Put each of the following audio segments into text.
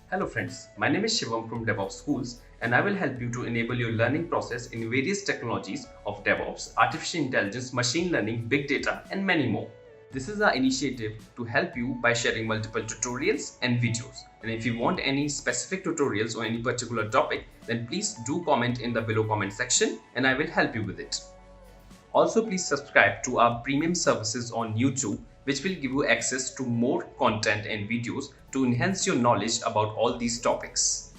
Hello friends, my name is Shivam from DevOps Schools and I will help you to enable your learning process in various technologies of DevOps, artificial intelligence, machine learning, big data and many more. This is our initiative to help you by sharing multiple tutorials and videos. And if you want any specific tutorials or any particular topic, then please do comment in the below comment section and I will help you with it. Also, please subscribe to our premium services on YouTube, which will give you access to more content and videos to enhance your knowledge about all these topics.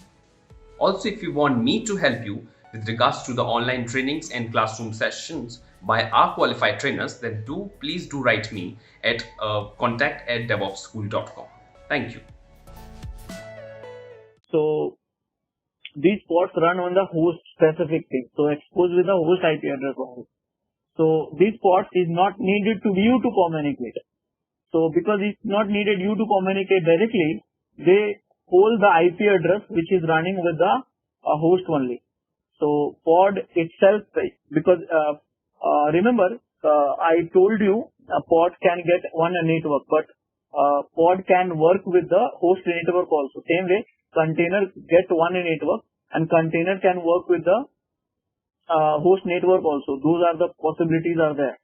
Also, if you want me to help you with regards to the online trainings and classroom sessions by our qualified trainers, then please do write me at contact@devopsschool.com. Thank you. So these pods run on the host specific thing. So expose with the host IP address only. So these pods is not needed to you to communicate. So because it's not needed you to communicate directly, they hold the IP address which is running with the host only. So pod itself, because remember I told you a pod can get one network, but pod can work with the host network also. Same way, container get one network and container can work with the host network also. Those are the possibilities are there.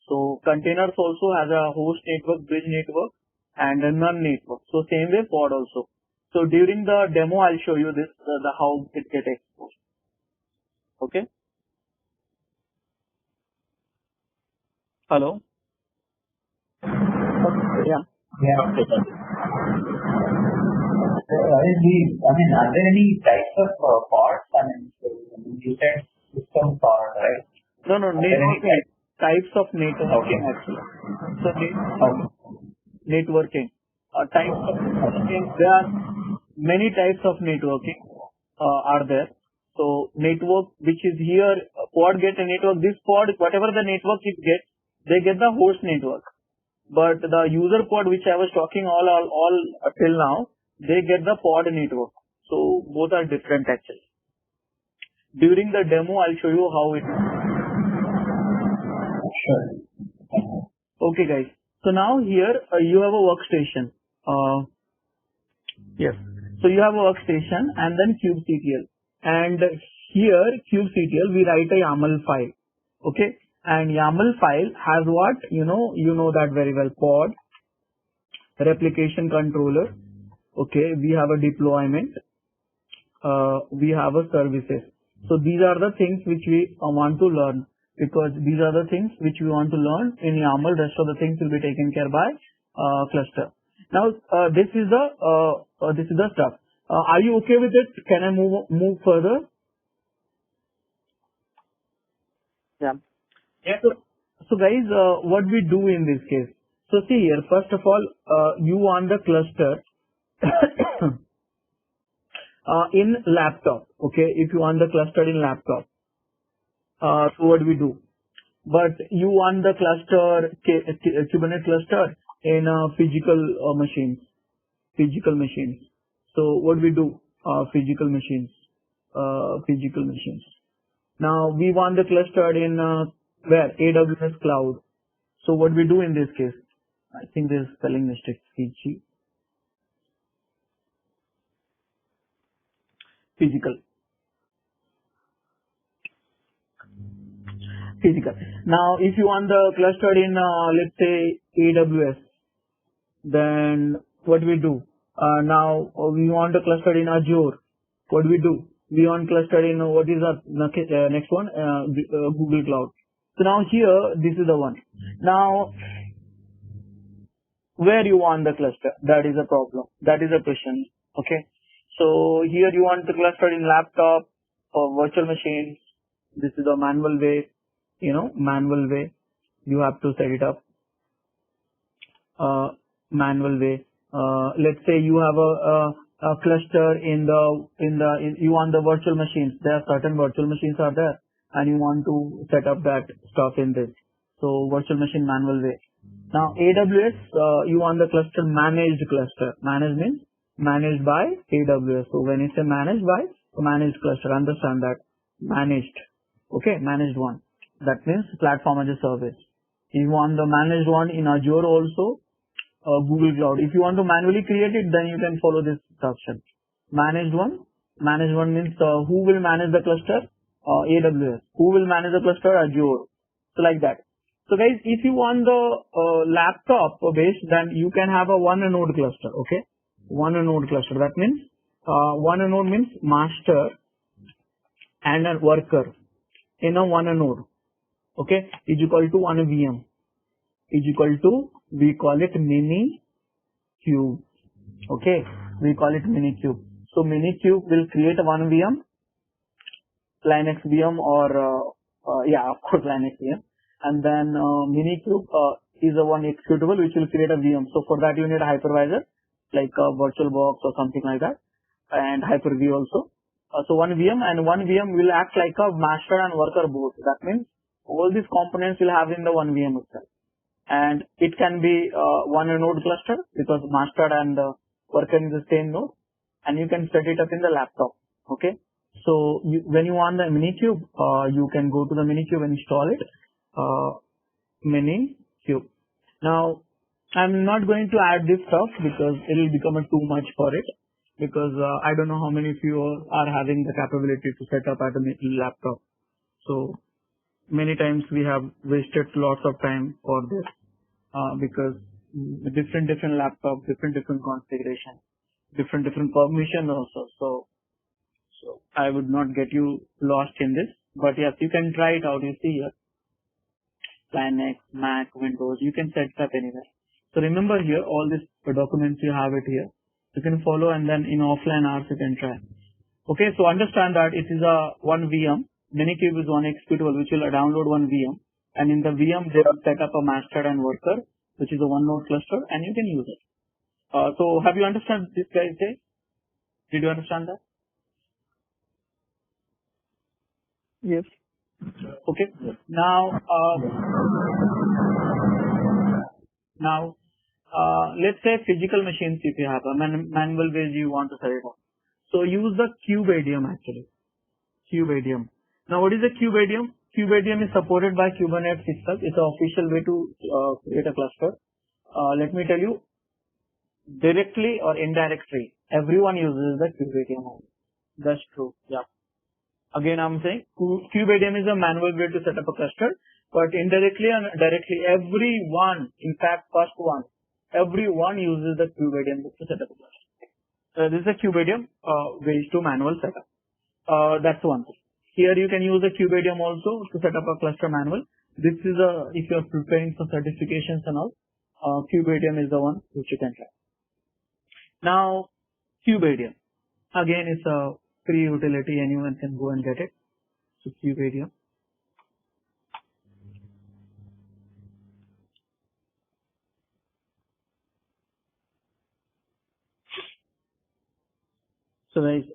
So containers also has a host network, bridge network and a none network. So same way pod also. So during the demo I'll show you this the how it get exposed. Okay. Hello. Yeah. Yeah. Are there any types of parts? You said system part, right? No, networking. Types of networking Okay. actually. So networking. Types of networking. There are many types of networking are there. So network which is here, pod get a network. This pod, whatever the network it gets, they get the host network. But the user pod which I was talking all till now, they get the pod network. So both are different actually. During the demo, I'll show you how it is. Sure. Okay, guys. So now here you have a workstation. Yes. So you have a workstation and then kubectl. And here kubectl we write a YAML file. Okay. And YAML file has what? You know that very well. Pod, replication controller. Okay. We have a deployment. We have a services. So these are the things which we want to learn, because these are the things which we want to learn in YAML. Rest of the things will be taken care by cluster. Now this is the stuff. Are you okay with it? Can I move further? Yeah. Yeah. So guys, what we do in this case? So see here. First of all, you want the cluster. In laptop, okay, if you want the cluster in laptop, so what we do? But you want the cluster, Kubernetes cluster in physical machines. So what we do? Physical machines. Now we want the cluster in where? AWS cloud. So what we do in this case? I think there's spelling mistake. Physical. Now, if you want the clustered in, let's say AWS, then what we do? Now we want the clustered in Azure. What we do? We want clustered in what is the next one? Google Cloud. So now here, this is the one. Now, where you want the cluster? That is a problem. That is a question. Okay. So here you want the cluster in laptop or virtual machines. This is the manual way. Manual way. You have to set it up. Manual way. Let's say you have a cluster you want the virtual machines. There are certain virtual machines are there, and you want to set up that stuff in this. So virtual machine manual way. Now AWS, you want the cluster managed cluster. Managed means managed by AWS. So when you say managed by, managed cluster, understand that. Managed. Okay, managed one. That means platform as a service. If you want the managed one in Azure also, Google Cloud. If you want to manually create it, then you can follow this instruction. Managed one. Managed one means who will manage the cluster? AWS. Who will manage the cluster? Azure. So like that. So guys, if you want the laptop based, then you can have a one node cluster. Okay, one node cluster. That means one node means master and a worker in a one node. Okay, is equal to one VM. Is equal to, we call it mini cube. Okay, we call it mini cube. So mini cube will create a one VM, Linux VM, or yeah, of course Linux VM. And then Minikube is a one executable which will create a VM. So for that you need a hypervisor like a VirtualBox or something like that, and Hyper-V also. So one VM, and one VM will act like a master and worker both. That means all these components will have in the one VM itself. And it can be one node cluster because master and worker in the same node, and you can set it up in the laptop. Okay. So when you want the Minikube, you can go to the Minikube and install it. Minikube. Now, I'm not going to add this stuff because it will become too much for it, because I don't know how many of you are having the capability to set up at a laptop. So many times we have wasted lots of time for this because different laptops, different configuration, different permission also. So I would not get you lost in this, but yes, you can try it out. You see here, Linux, Mac, Windows, you can set it up anywhere. So remember here, all these documents, you have it here. You can follow, and then in offline hours you can try. Okay, so understand that it is a one VM. Minikube is one executable which will download one VM, and in the VM they will set up a master and worker, which is a one node cluster, and you can use it. So have you understand this, guys? Did you understand that? Yes. Okay. Now let's say physical machines. If you have a manual way you want to set it up, so use the CubeADM actually. CubeADM. Now what is the CubeADM? CubeADM is supported by Kubernetes itself. It's an official way to create a cluster. Let me tell you, directly or indirectly, everyone uses the CubeADM. That's true. Yeah. Again, I'm saying CubeADM is a manual way to set up a cluster, but indirectly and directly, everyone, in fact, first one, everyone uses the CubeADM to set up a cluster. This is a CubeADM ways to manual setup. That's one thing. Here you can use the CubeADM also to set up a cluster manual. This is if you are preparing for certifications and all, CubeADM is the one which you can try. Now, CubeADM. Again, it's a free utility, anyone can go and get it. So CubeADM. So guys,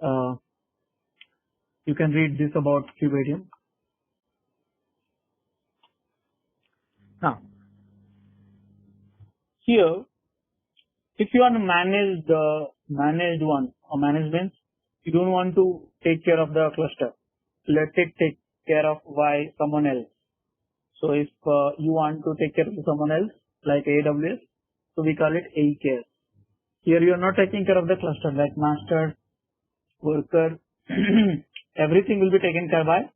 you can read this about CubeADM. Now, here, if you want to manage the managed one or management, you don't want to take care of the cluster. Let it take care of by someone else. So if you want to take care of someone else, like AWS, so we call it AKS. Here you are not taking care of the cluster, like master, worker, everything will be taken care by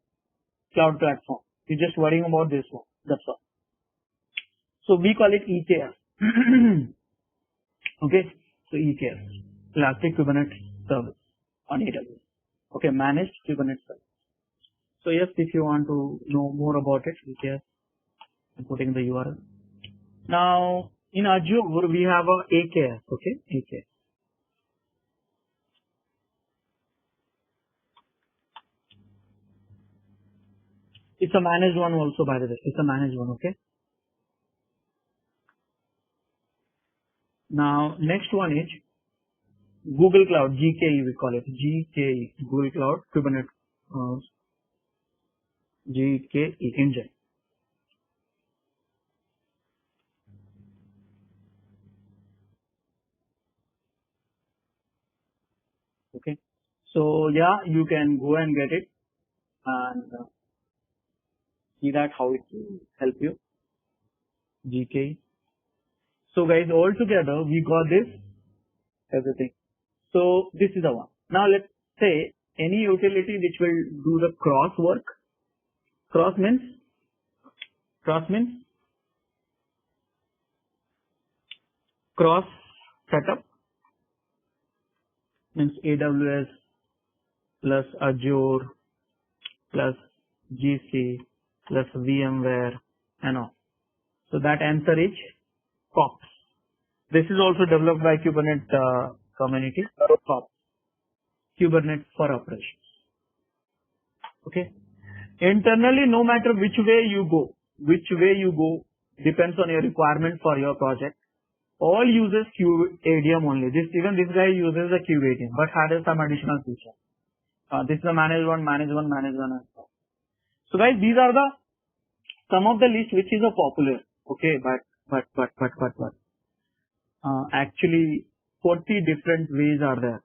cloud platform. You're just worrying about this one. That's all. So we call it EKS. Okay, so EKS, Elastic Kubernetes Service on AWS. Okay, managed Kubernetes Service. So yes, if you want to know more about it, EKS, I'm putting the URL. Now in Azure we have a AKS. Okay, AKS. It's a managed one also, by the way. It's a managed one. Okay. Now next one is Google Cloud, GKE we call it, GKE, Google Cloud Kubernetes, GKE engine. Okay, so yeah, you can go and get it and see that how it will help you. GKE. So guys, all together we got this everything. So this is the one. Now let's say any utility which will do the cross work. Cross means cross setup, means AWS plus Azure plus GC plus VMware and all. So that answer is COPS. This is also developed by Kubernetes community. COPS, Kubernetes for operations. Okay. Internally, no matter which way you go, depends on your requirement for your project. All uses QADM only. Even this guy uses a QADM, but had some additional feature. This is the manage one. And so. So guys, these are the some of the list which is a popular. Okay, but actually 40 different ways are there.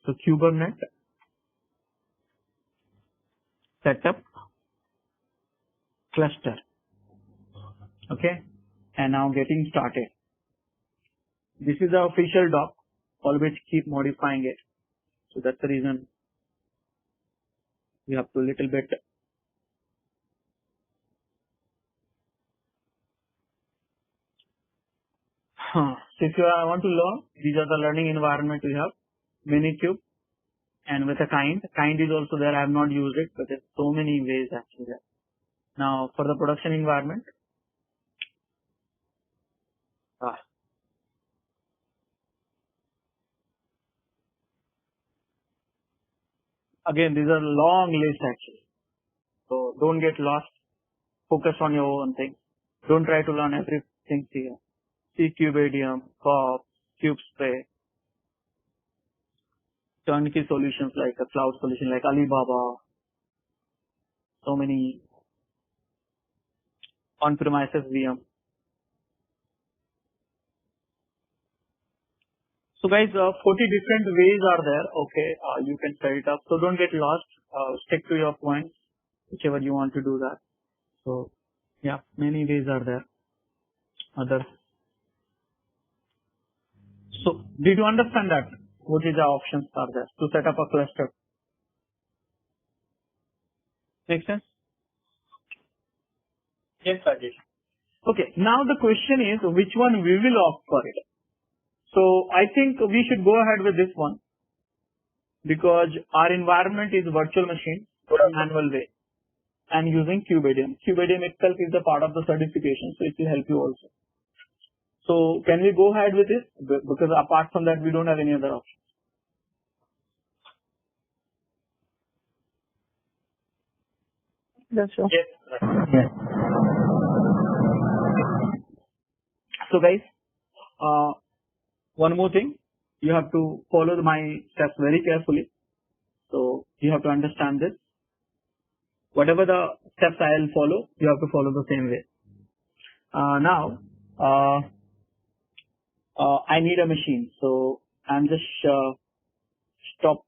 So Kubernetes setup cluster. Okay, and now getting started. This is the official doc. Always keep modifying it. So that's the reason we have to little bit. So if you want to learn, these are the learning environment we have. Minikube and with a kind. Kind is also there. I have not used it, but there's so many ways actually there. Now for the production environment. Again, these are long list actually. So don't get lost. Focus on your own thing. Don't try to learn everything here. CKubeADM, COPS, KubeSpray, turnkey solutions like a cloud solution like Alibaba, so many on-premises VM. So guys, 40 different ways are there. Okay, you can set it up. So don't get lost. Stick to your points, whichever you want to do that. So yeah, many ways are there. Others. So did you understand that? What is the options are there to set up a cluster? Make sense? Yes, Rajesh. Okay, now the question is which one we will opt for it. So I think we should go ahead with this one because our environment is virtual machine manual way and using KubeADM. KubeADM itself is a part of the certification, so it will help you also. So can we go ahead with this? Because apart from that, we don't have any other option. That's sure. Yes. Yes. So guys, one more thing, you have to follow my steps very carefully. So you have to understand this. Whatever the steps I will follow, you have to follow the same way. Now, I need a machine. So I'm just stop.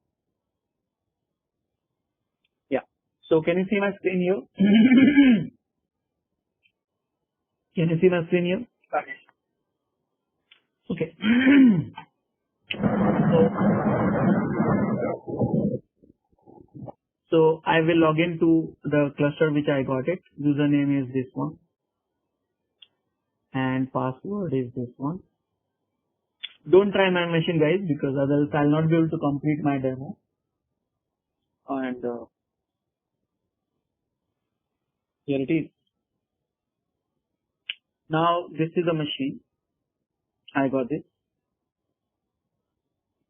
Yeah. So can you see my screen here? Can you see my screen here? Okay. So I will log into the cluster which I got it. Username is this one. And password is this one. Don't try my machine guys because otherwise I'll not be able to complete my demo. And here it is. Now this is a machine. I got this.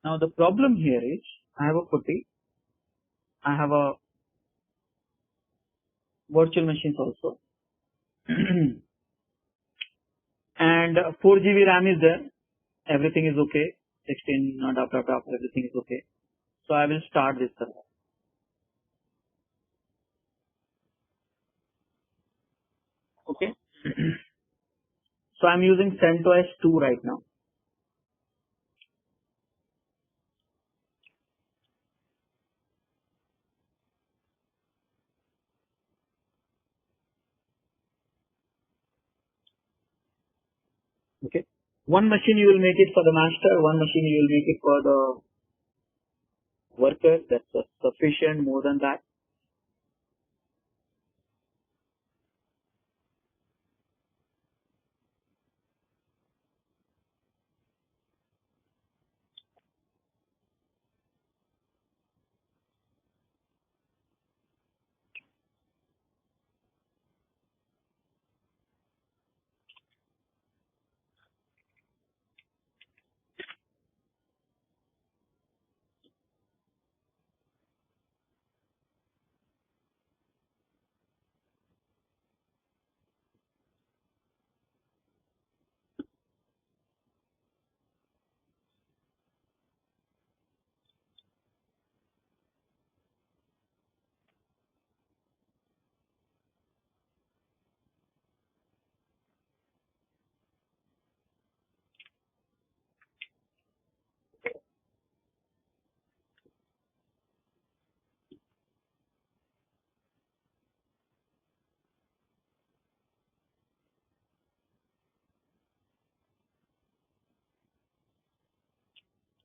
Now the problem here is I have a putty. I have a virtual machines also. And 4 GB RAM is there. Everything is okay. 16, everything is okay. So I will start this server. Okay. So I'm using CentOS 2 right now. Okay. One machine you will make it for the master, one machine you will make it for workers. That's sufficient, more than that.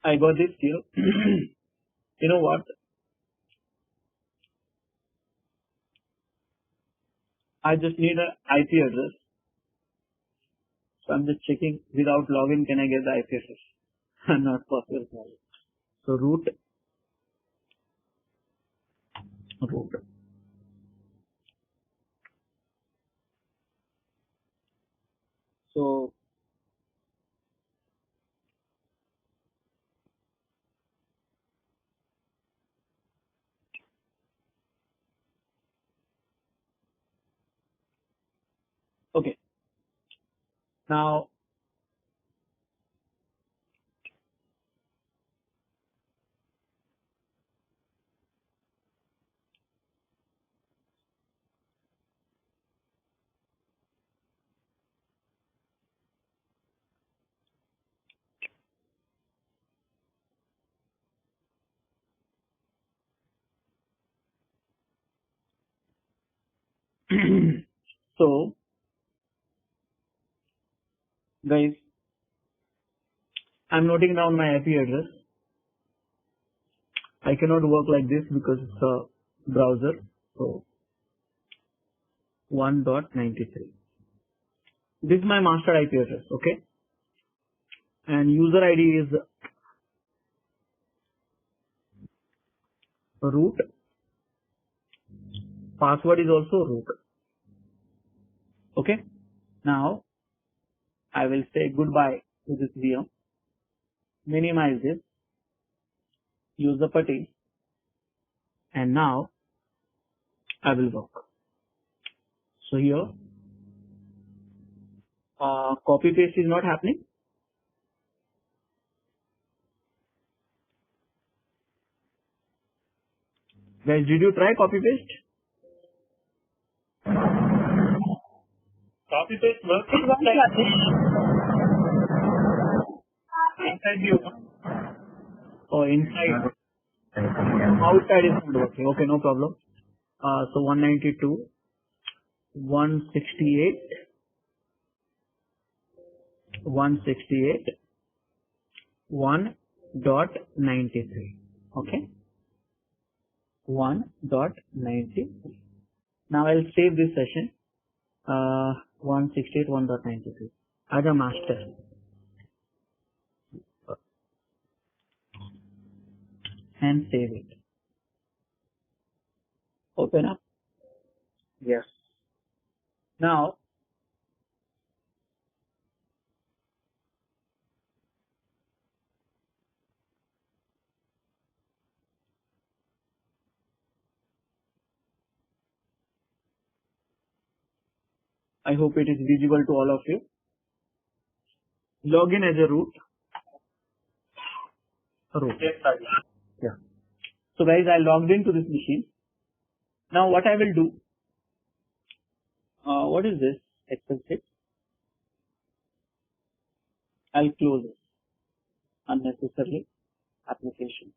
I got this here. You know what? I just need an IP address. So I'm just checking without login, can I get the IP address? Not possible. So root. So okay. Now so guys, I'm noting down my IP address. I cannot work like this because it's a browser. So 1.93. This is my master IP address, okay? And user ID is root. Password is also root. Okay. Now I will say goodbye to this VM. Minimize this. Use the putty. And now I will work. So here copy paste is not happening. Guys, did you try copy paste? Copy paste works inside view. Oh, inside. Outside is not working. Okay, no problem. So 192, 168, 168, 1.93. Okay. 1.93. Now I'll save this session. 168, 1.93 as a master. And save it. Open up. Yes. Now I hope it is visible to all of you. Login as a root. Yes, sir. Yeah. So guys, I logged into this machine. Now what I will do, what is this? Excel sheet. I'll close it. Unnecessarily application.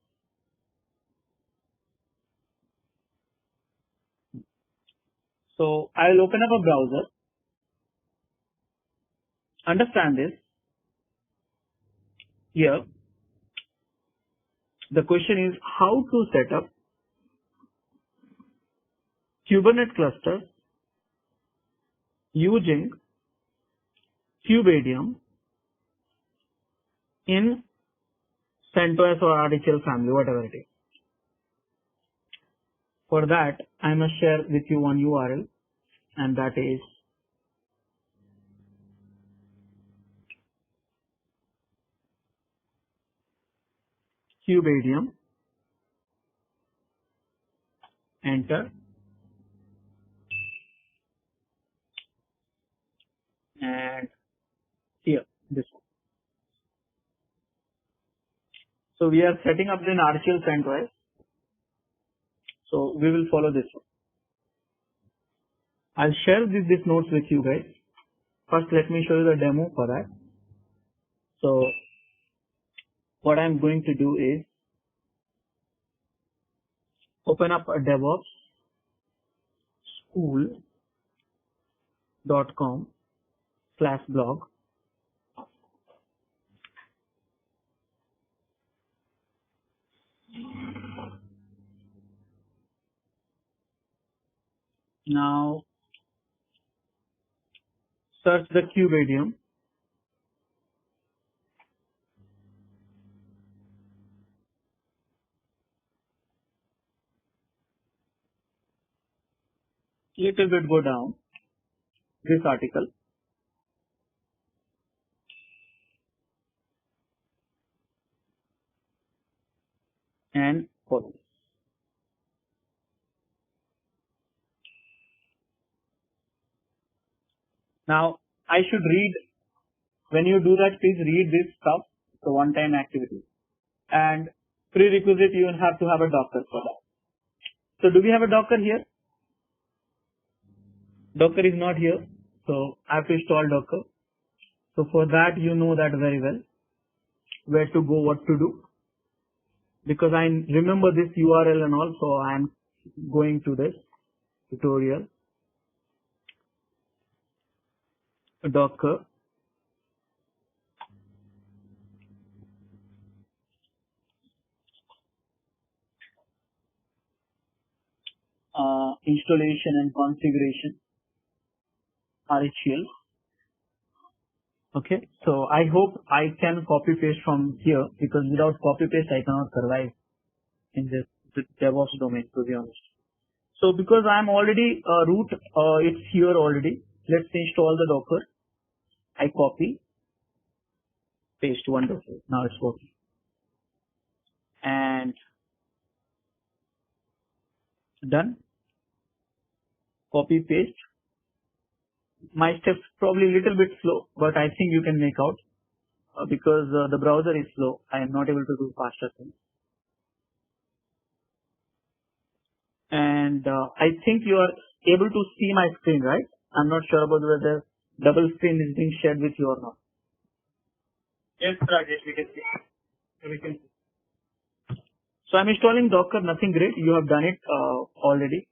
So I'll open up a browser. Understand this. Here, The question is how to set up Kubernetes clusters using Kubedium in CentOS or RHEL family, whatever it is. For that, I must share with you one URL, and that is Kubedium. Enter, and here this one. So we are setting up in RHEL CentOS. So we will follow this one. I'll share these notes with you guys. First, let me show you the demo for that. So what I'm going to do is open up a DevOps school.com/blog. Now search the Kubedium. Little bit go down this article and follow. Now I should read, when you do that, please read this stuff, the one-time activity, and prerequisite you will have to have a Docker for that. So do we have a Docker here? Docker is not here, so I have to install Docker. So for that, you know that very well, where to go, what to do, because I remember this URL and all, so I am going to this tutorial. Docker installation and configuration RHEL. Okay, so I hope I can copy paste from here, because without copy paste I cannot survive in this DevOps domain, to be honest. So because I am already root, it's here already. Let's install the Docker. I copy, paste, wonderful. Now it's working. And done. Copy, paste. My steps probably a little bit slow, but I think you can make out because the browser is slow. I am not able to do faster things. And I think you are able to see my screen, right? I'm not sure about whether double screen is being shared with you or not. Yes, Rajesh, we can see. So I'm installing Docker, nothing great. You have done it already.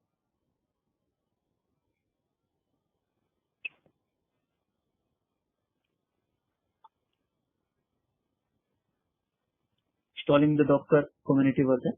Installing the Docker community version.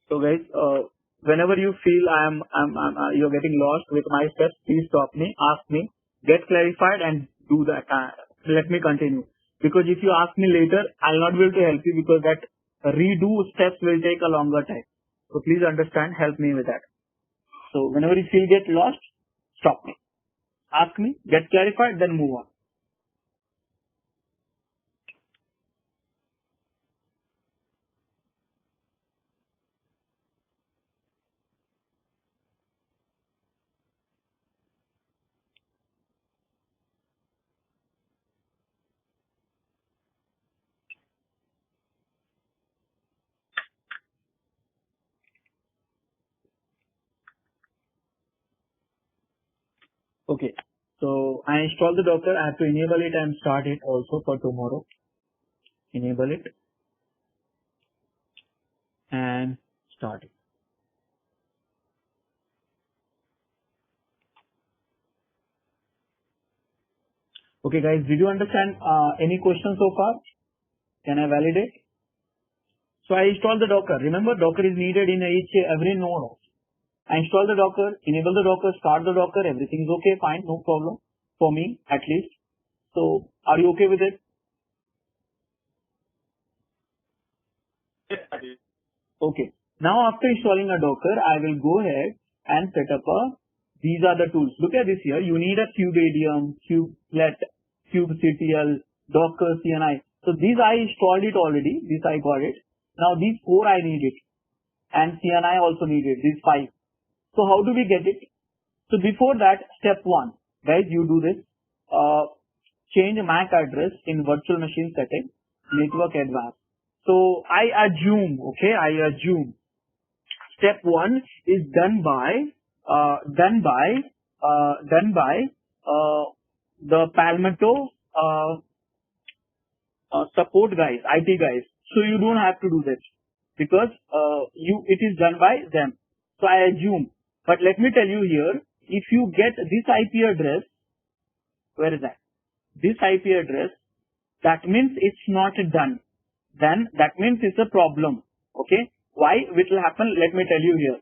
So guys, whenever you feel you're getting lost with my steps, please stop me, ask me, get clarified, and do that. Let me continue. Because if you ask me later, I'll not be able to help you, because that redo steps will take a longer time. So please understand, help me with that. So whenever you feel get lost, stop me, ask me, get clarified, then move on. Okay. So I install the Docker. I have to enable it and start it also for tomorrow. Enable it and start it. Okay guys, did you understand any questions so far? Can I validate? So I install the Docker. Remember, Docker is needed in every node. I install the Docker, enable the Docker, start the Docker. Everything is okay, fine, no problem for me at least. So are you okay with it? Okay. Now after installing a Docker, I will go ahead and set up these are the tools. Look at this here. You need a Kubedium, Kubelet, kubectl, Docker, CNI. So these I installed it already. This I got it. Now these 4 I need it. And CNI also needed. These 5. So how do we get it? So before that, step 1. Guys, you do this. Change MAC address in virtual machine setting. Network advanced. So I assume, okay, step 1 is done by the Palmetto support guys, IT guys. So you don't have to do that because it is done by them. So I assume, but let me tell you here, if you get this IP address, where is that? This IP address, that means it's not done. Then that means it's a problem. Okay. Why it will happen? Let me tell you here.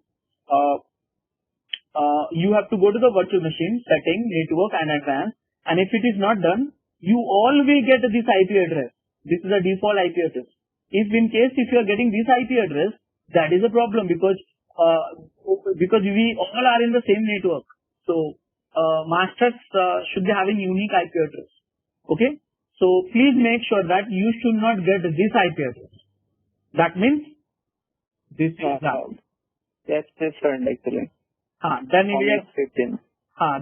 You have to go to the virtual machine setting, network and advanced. And if it is not done, you always get this IP address. This is a default IP address. If in case if you are getting this IP address, that is a problem because we all are in the same network. So masters should be having unique IP address. Okay. So please make sure that you should not get this IP address. That means this is out. That's different actually. Then we are 15.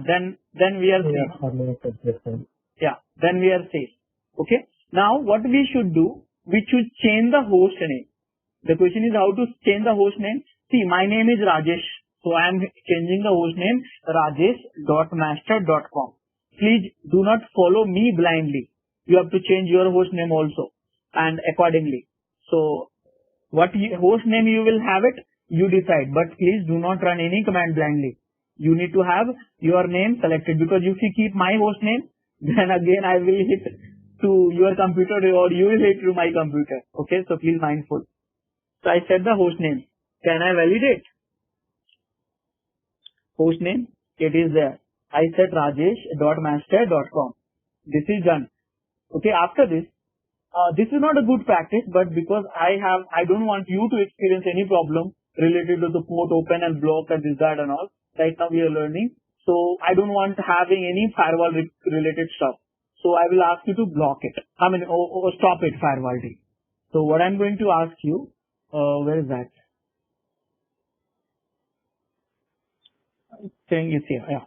Then we are safe. Yeah, then we are safe. Okay. Now what we should do, we should change the host name. The question is how to change the host name. See, my name is Rajesh. So I am changing the host name rajesh.master.com. Please do not follow me blindly. You have to change your host name also and accordingly. So what host name you will have it, you decide. But please do not run any command blindly. You need to have your name selected because if you keep my host name, then again I will hit to your computer or you will hit to my computer. Okay, so please mindful. So I set the host name. Can I validate? Host name, it is there. I set rajesh.master.com. This is done. Okay, after this, this is not a good practice, but because I don't want you to experience any problem related to the port open and block and this, that and all. Right now we are learning. So I don't want having any firewall related stuff. So I will ask you to block it. Or stop it, firewall team. So what I'm going to ask you, where is that? I think it's here. Yeah.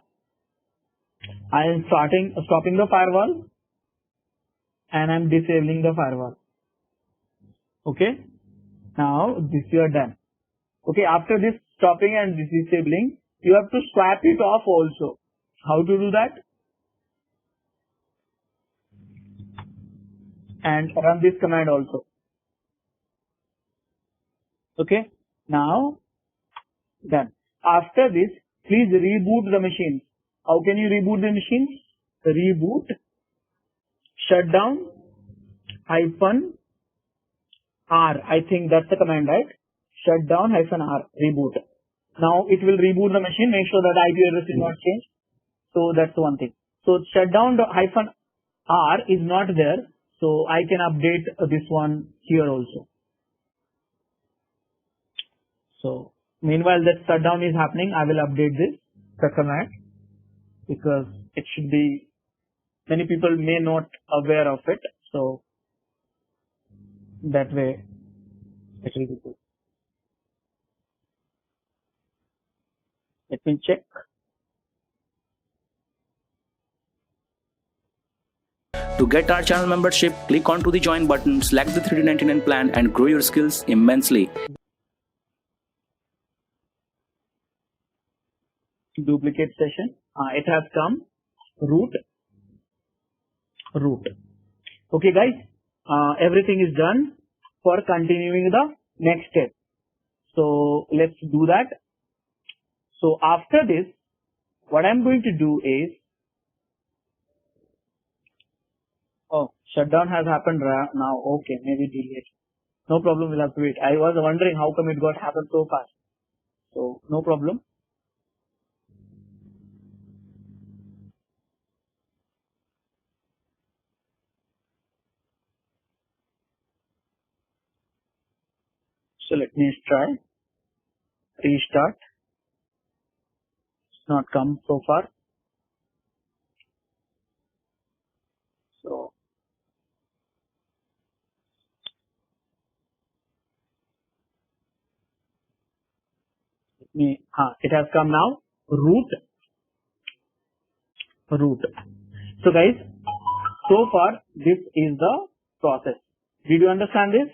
I am stopping the firewall and I'm disabling the firewall. Okay. Now this you are done. Okay. After this stopping and disabling, you have to swap it off also. How to do that? And run this command also. Okay. Now done. After this, please reboot the machine. How can you reboot the machine? Reboot, shutdown, -R. I think that's the command, right? Shutdown -R, reboot. Now it will reboot the machine. Make sure that IP address is not changed. So that's one thing. So shutdown -R is not there. So I can update this one here also. So meanwhile that shutdown is happening, I will update the command because it should be, many people may not aware of it. So that way it will be good. Let me check. To get our channel membership, click onto the join button, select the 3D99 plan and grow your skills immensely. Duplicate session. It has come. root. Okay guys, everything is done for continuing the next step. So let's do that. So after this, what I'm going to do is, oh, shutdown has happened now. Okay, maybe delete. No problem, we'll have to wait. I was wondering how come it got happened so fast. So no problem. So let me try, restart. It's not come so far. So it has come now. Root. So guys, so far this is the process. Did you understand this?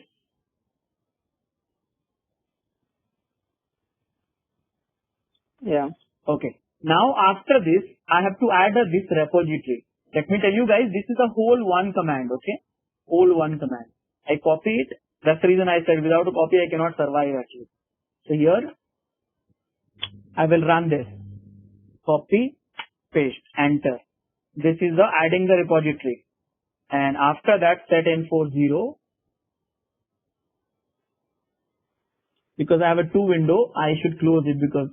Yeah. Okay. Now after this, I have to add this repository. Let me tell you guys, this is a whole one command. Okay, whole one command. I copy it. That's the reason I said without a copy I cannot survive actually. So here I will run this. Copy, paste, enter. This is the adding the repository. And after that set n40. Because I have a 2 window, I should close it because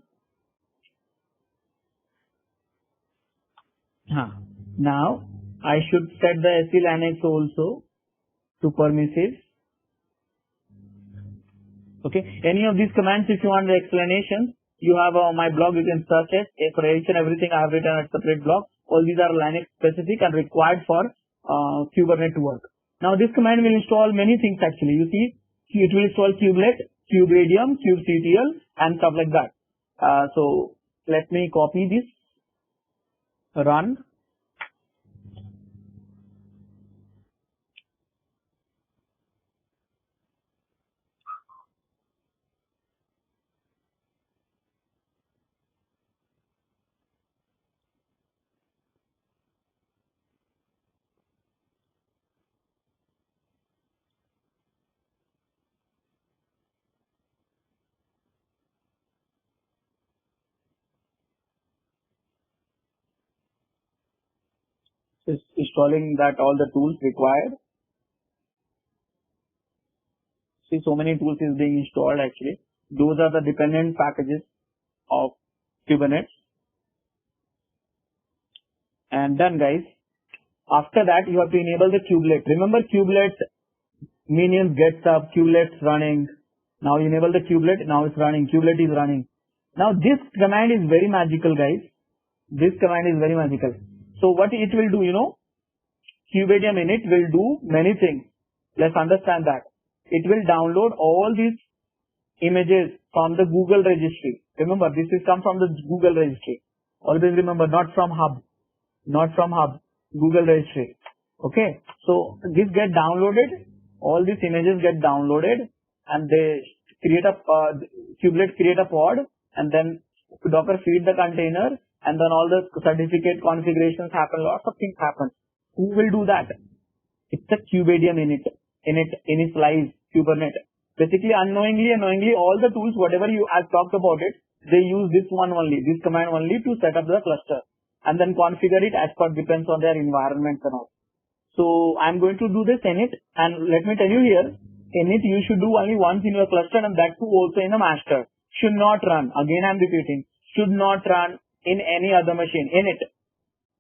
now I should set the SELinux also to permissive. Okay. Any of these commands, if you want the explanation, you have my blog, you can search it. For each and everything I have written a separate blog. All these are Linux specific and required for Kubernetes to work. Now this command will install many things actually. You see, it will install kubelet, kubectl, kubectl and stuff like that. So let me copy this, run. Is installing that all the tools required. See, so many tools is being installed actually. Those are the dependent packages of Kubernetes. And done guys. After that you have to enable the kubelet. Remember kubelet minions gets up, kubelet's running. Now you enable the kubelet, now it's running, kubelet is running. Now this command is very magical guys. This command is very magical. So what it will do, you know, Kubectl init will do many things. Let's understand that. It will download all these images from the Google registry. Remember, this is come from the Google registry. Always remember, not from hub. Google registry. Okay. So this get downloaded. All these images get downloaded and they create a kubelet create a pod and then Docker feed the container and then all the certificate configurations happen. Lots of things happen. Who will do that? It's a Kubectl initialize Kubernetes. Basically, unknowingly, all the tools, whatever you have talked about it, they use this one only, this command only to set up the cluster and then configure it as per depends on their environments and all. So I'm going to do this init, and let me tell you here, init you should do only once in your cluster and that too also in a master. Should not run. Again, I'm repeating. Should not run in any other machine. Init.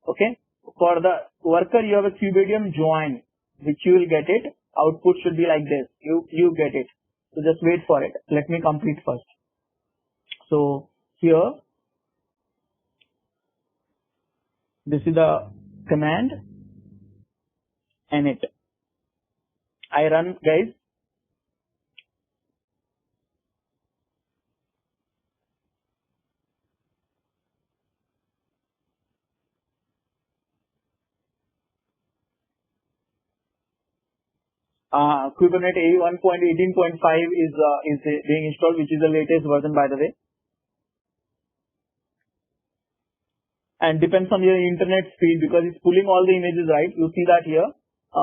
Okay. For the worker, you have a Kubectl join, which you will get it. Output should be like this. You get it. So just wait for it. Let me complete first. So here, this is the command init. I run guys. Kubernetes 1.18.5 is being installed, which is the latest version by the way. and depends on your internet speed because it's pulling all the images, right? You see that here.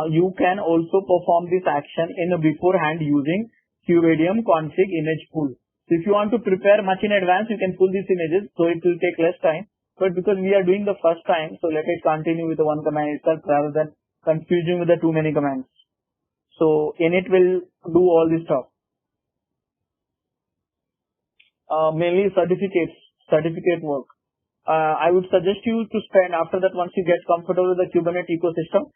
You can also perform this action in a beforehand using Qvadium config image pull. So if you want to prepare much in advance, you can pull these images, so it will take less time. But because we are doing the first time, so let it continue with the one command itself rather than confusing with the too many commands. So init will do all this stuff. Mainly certificate work. I would suggest you to spend, after that, once you get comfortable with the Kubernetes ecosystem,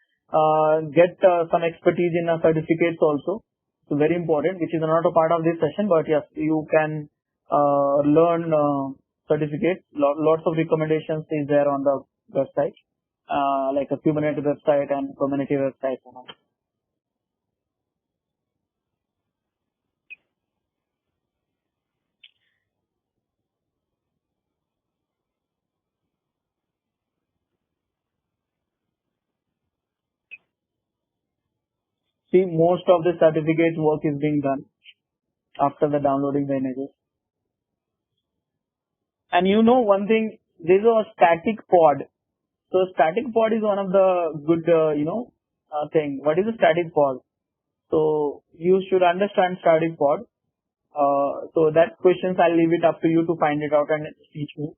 get some expertise in certificates also. So very important, which is not a part of this session, but yes, you can learn certificates. Lots of recommendations is there on the website, like a Kubernetes website and community website and all. See, most of the certificate work is being done after the downloading the images. And you know one thing, there is a static pod. So static pod is one of the good, thing. What is a static pod? So you should understand static pod. So that questions I'll leave it up to you to find it out and teach me.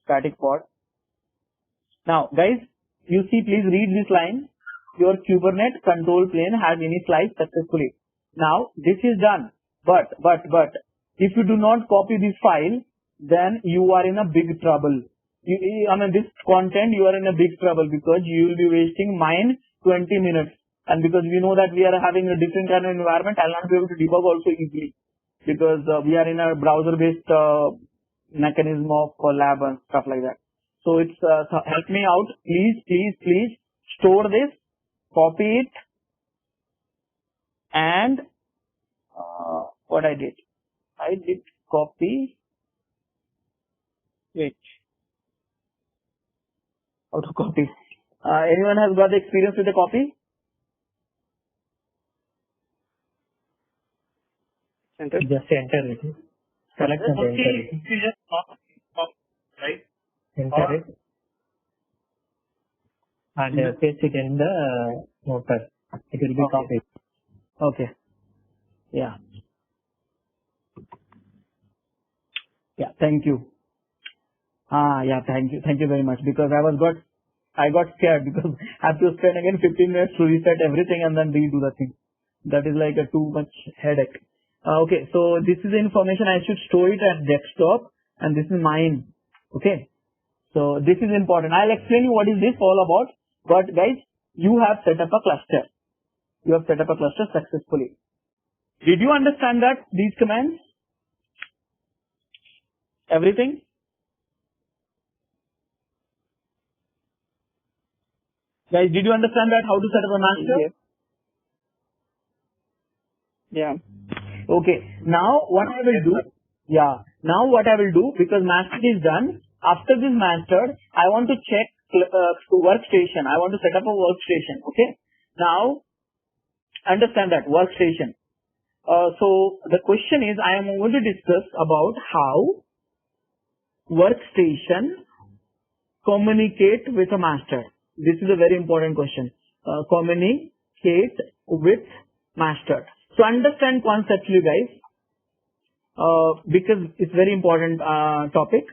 Static pod. Now guys, you see, please read this line. Your Kubernetes control plane has initialized successfully. Now this is done. But if you do not copy this file, then you are in a big trouble. This content, you are in a big trouble because you will be wasting mine 20 minutes. And because we know that we are having a different kind of environment, I'll not be able to debug also easily because we are in a browser-based mechanism of collab and stuff like that. So it's help me out, please store this, copy it, and what I did copy. Wait. How to copy? Anyone has got the experience with the copy? Enter. Just enter it. Select and enter it. Right? Enter it. And paste it in the notepad. It will be copied. Okay. Yeah. Yeah. Thank you. Yeah. Thank you very much, because I got scared because I have to spend again 15 minutes to reset everything and then redo the thing. That is like a too much headache. Okay. So this is the information. I should store it at desktop, and this is mine. Okay. So this is important. I'll explain you what is this all about. But guys, you have set up a cluster. You have set up a cluster successfully. Did you understand that, these commands? Everything? Guys, did you understand that, how to set up a master? Yeah. Okay. Now what I will do, because master is done, after this master, I want to check workstation. I want to set up a workstation. Okay. Now, understand that workstation. So the question is, I am going to discuss about how workstation communicate with a master. This is a very important question. Communicate with master. So understand conceptually, guys, because it's very important topic.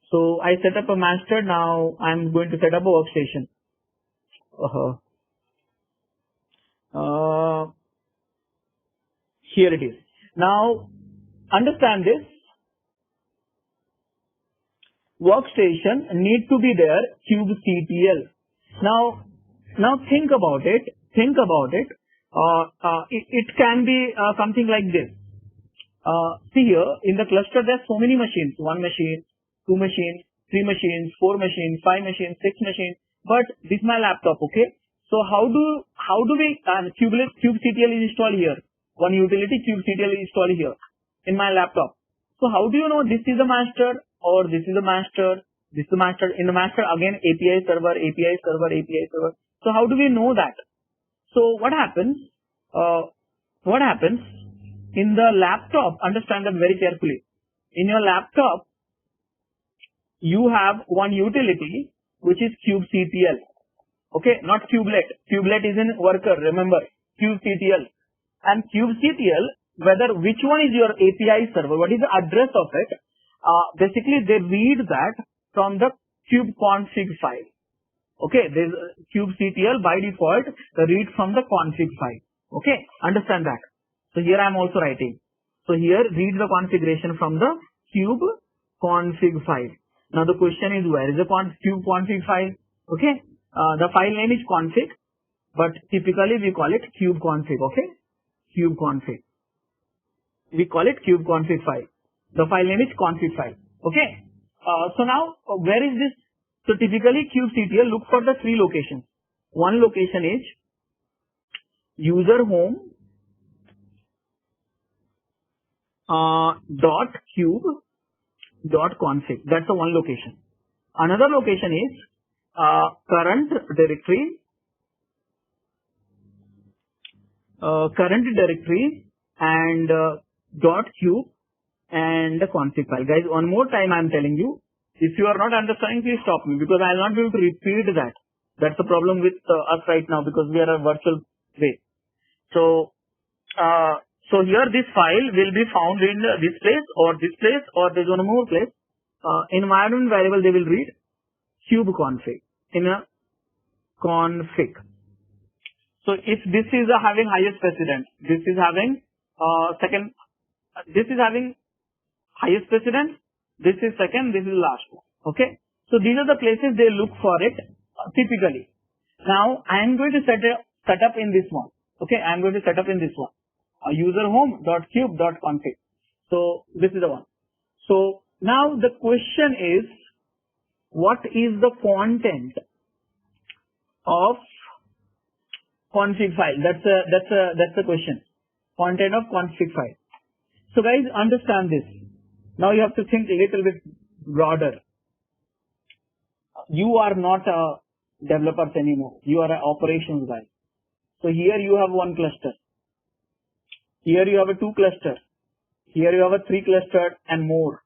So I set up a master. Now I'm going to set up a workstation. Here it is. Now understand this. Workstation need to be there, kubectl. Now think about it. It can be something like this. See here, in the cluster there are so many machines. 1 machine, 2 machines, 3 machines, 4 machines, 5 machines, 6 machines. But this is my laptop, okay? So how do we kubectl is installed here? One utility kubectl is installed here in my laptop. So how do you know this is the master or this is the master? This is the master. In the master again API server. So how do we know that? So what happens? In the laptop, understand that very carefully. In your laptop, you have one utility which is kubectl. Okay, not kubelet. Kubelet is in worker, remember, kubectl. And kubectl, whether which one is your API server, what is the address of it, basically they read that from the kubeconfig file. Okay, there's kubectl by default, they read from the config file. Okay, understand that. So here I am also writing. So here read the configuration from the kubeconfig file. Now the question is, where is the kubeconfig file? Okay, the file name is config, but typically we call it kubeconfig. Okay, kubeconfig. We call it kubeconfig file. The file name is config file. Okay. So now where is this? So typically kubectl look for the three locations. One location is user home .cube.config. That's the one location. Another location is current directory and .cube and the config file. Guys, one more time I am telling you. If you are not understanding, please stop me, because I will not be able to repeat that. That's the problem with us right now, because we are a virtual way. So here this file will be found in this place, or there's one more place. Environment variable they will read kubeconfig in a config. So if this is having highest precedence, this is having highest precedence, this is second, this is last one. Okay. So these are the places they look for it typically. Now I am going to set up in this one. Okay. I am going to set up in this one. User home.cube.config. So this is the one. So now the question is, what is the content of config file? That's the question. Content of config file. So guys, understand this. Now you have to think a little bit broader. You are not a developers anymore. You are an operations guy. So here you have one cluster. Here you have a 2 cluster. Here you have a 3 cluster and more.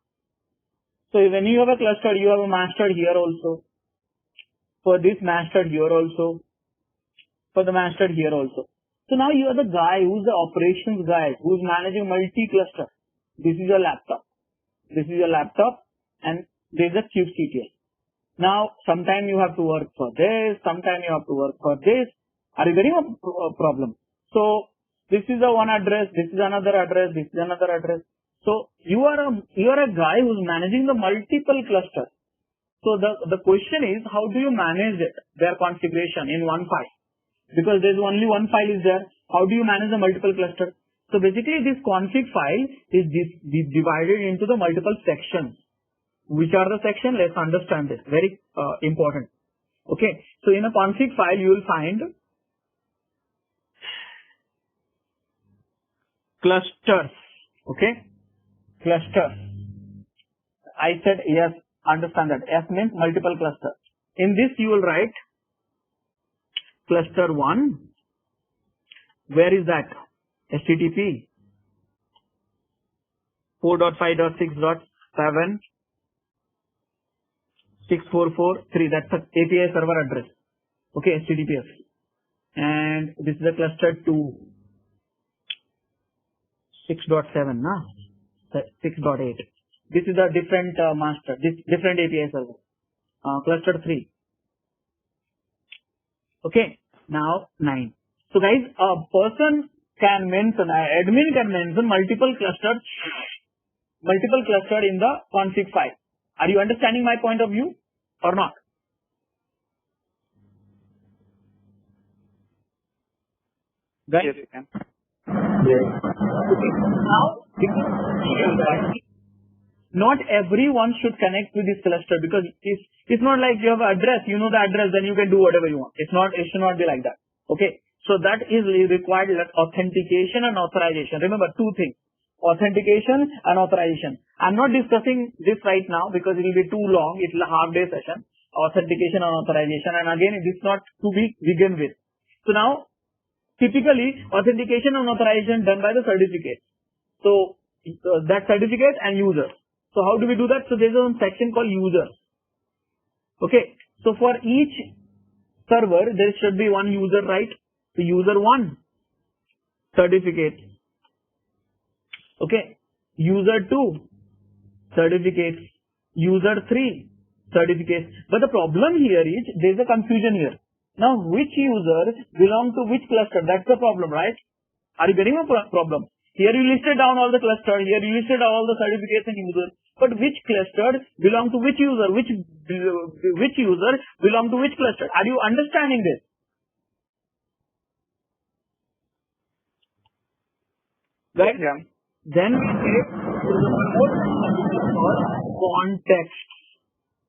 So when you have a cluster, you have a master here also. For this master here also. For the master here also. So now you are the guy who's the operations guy, who's managing multi-cluster. This is your laptop. This is your laptop and there is a kubectl. Now, sometime you have to work for this, sometime you have to work for this. Are you getting a problem? So, this is the one address, this is another address, this is another address. So, you are a guy who's managing the multiple clusters. So, the question is, how do you manage it, their configuration in one file? Because there's only one file is there. How do you manage the multiple clusters? So basically this config file is divided into the multiple sections. Which are the sections? Let's understand this. Very important. Okay. So in a config file you will find clusters. Okay. Clusters. I said yes. Understand that. S means multiple clusters. In this you will write cluster 1. Where is that? HTTP 4.5.6.7 6443. That's the API server address. Okay, HTTPS. And this is the cluster 2 6.7, nah? 6.8. This is a different master, different API server. Cluster 3. Okay, now 9. So guys, a person can mention, admin can mention multiple clusters in the config file. Are you understanding my point of view or not? Guys? Yes, you can. Yes. Okay. Now, not everyone should connect with this cluster, because it's not like you have an address, you know the address, then you can do whatever you want. It should not be like that. Okay. So that is required, like authentication and authorization. Remember two things. Authentication and authorization. I'm not discussing this right now because it will be too long. It will be a half day session. Authentication and authorization. And again, it is not to be begin with. So now, typically, authentication and authorization done by the certificate. So that certificate and users. So how do we do that? So there's a section called users. Okay. So for each server, there should be one user, right? So user 1 certificate. Okay. User 2 certificates. User 3 certificates. But the problem here is there is a confusion here. Now, which user belong to which cluster? That's the problem, right? Are you getting a problem? Here you listed down all the clusters. Here you listed all the certificates and users. But which cluster belong to which user? Which user belong to which cluster? Are you understanding this? Right? Yeah. Then we take context.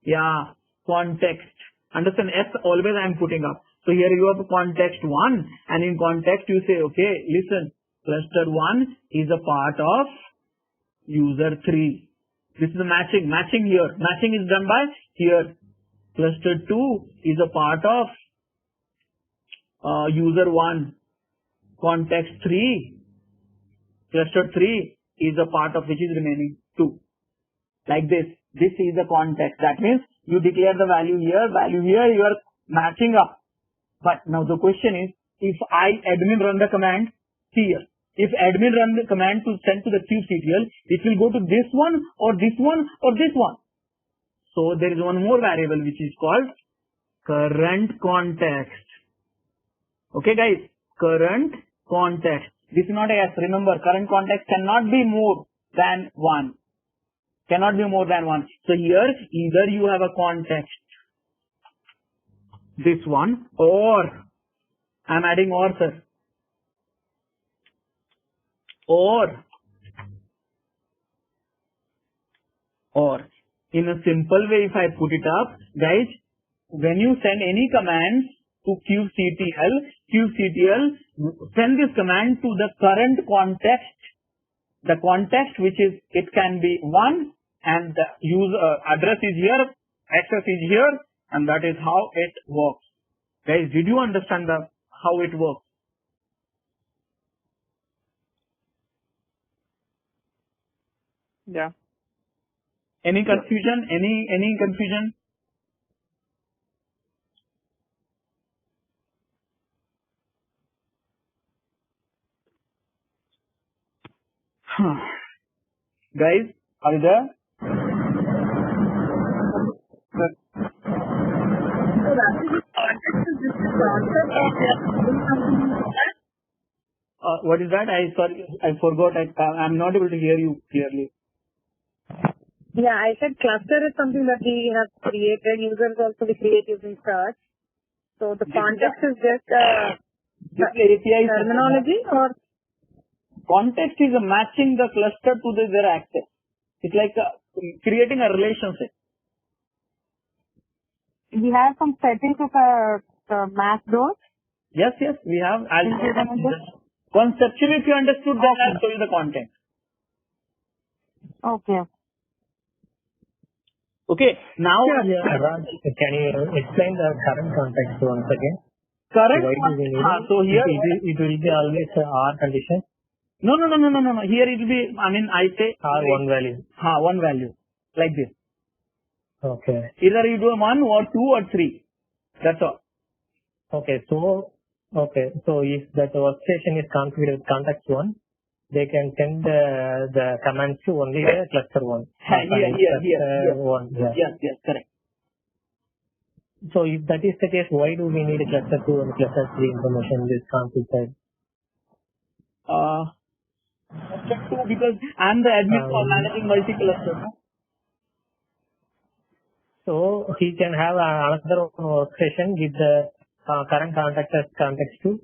Yeah, context. Understand? S always I am putting up. So here you have context 1, and in context you say, okay, listen, cluster 1 is a part of user 3. This is the matching. Matching here. Matching is done by here. Cluster 2 is a part of user 1. Context 3. Cluster 3 is a part of which is remaining 2. Like this. This is the context. That means you declare the value here, you are matching up. But now the question is, if I admin run the command here, if admin run the command to send to the kubectl, it will go to this one or this one or this one. So there is one more variable which is called current context. Okay guys, current context. This is not a S. Remember, current context cannot be more than 1. Cannot be more than 1. So here, either you have a context, this one, or, I'm adding or, sir. Or, in a simple way, if I put it up, guys, when you send any commands to kubectl send this command to the current context. The context which is, it can be 1 and the user address is here, access is here, and that is how it works. Guys, did you understand how it works? Yeah. Any confusion? Any confusion? Guys, are you there? What is that? Sorry, I forgot. I'm not able to hear you clearly. Yeah, I said cluster is something that we have created. Users also we create using search. So the context is just API terminology, or context is matching the cluster to their access. It's like creating a relationship. we have some settings of match those. Yes, we have. Conceptually, if you understood that, I'll show you the content. Okay. Okay, now Raj, can you explain the current context once again? current. Why do we need it? So here, It will be always R condition no. Here it will be. I mean, I say or one value. one value like this. Okay. Either you do 1 or 2 or 3. That's all. Okay. So if that workstation is configured with context 1, they can send the commands to only the cluster 1. Here. One. Yeah. Yes, correct. So if that is the case, why do we need a cluster 2 and cluster 3 information in this config side? Cluster 2 because I'm the admin for managing multi-cluster. No? So he can have another workstation with the current context as context 2.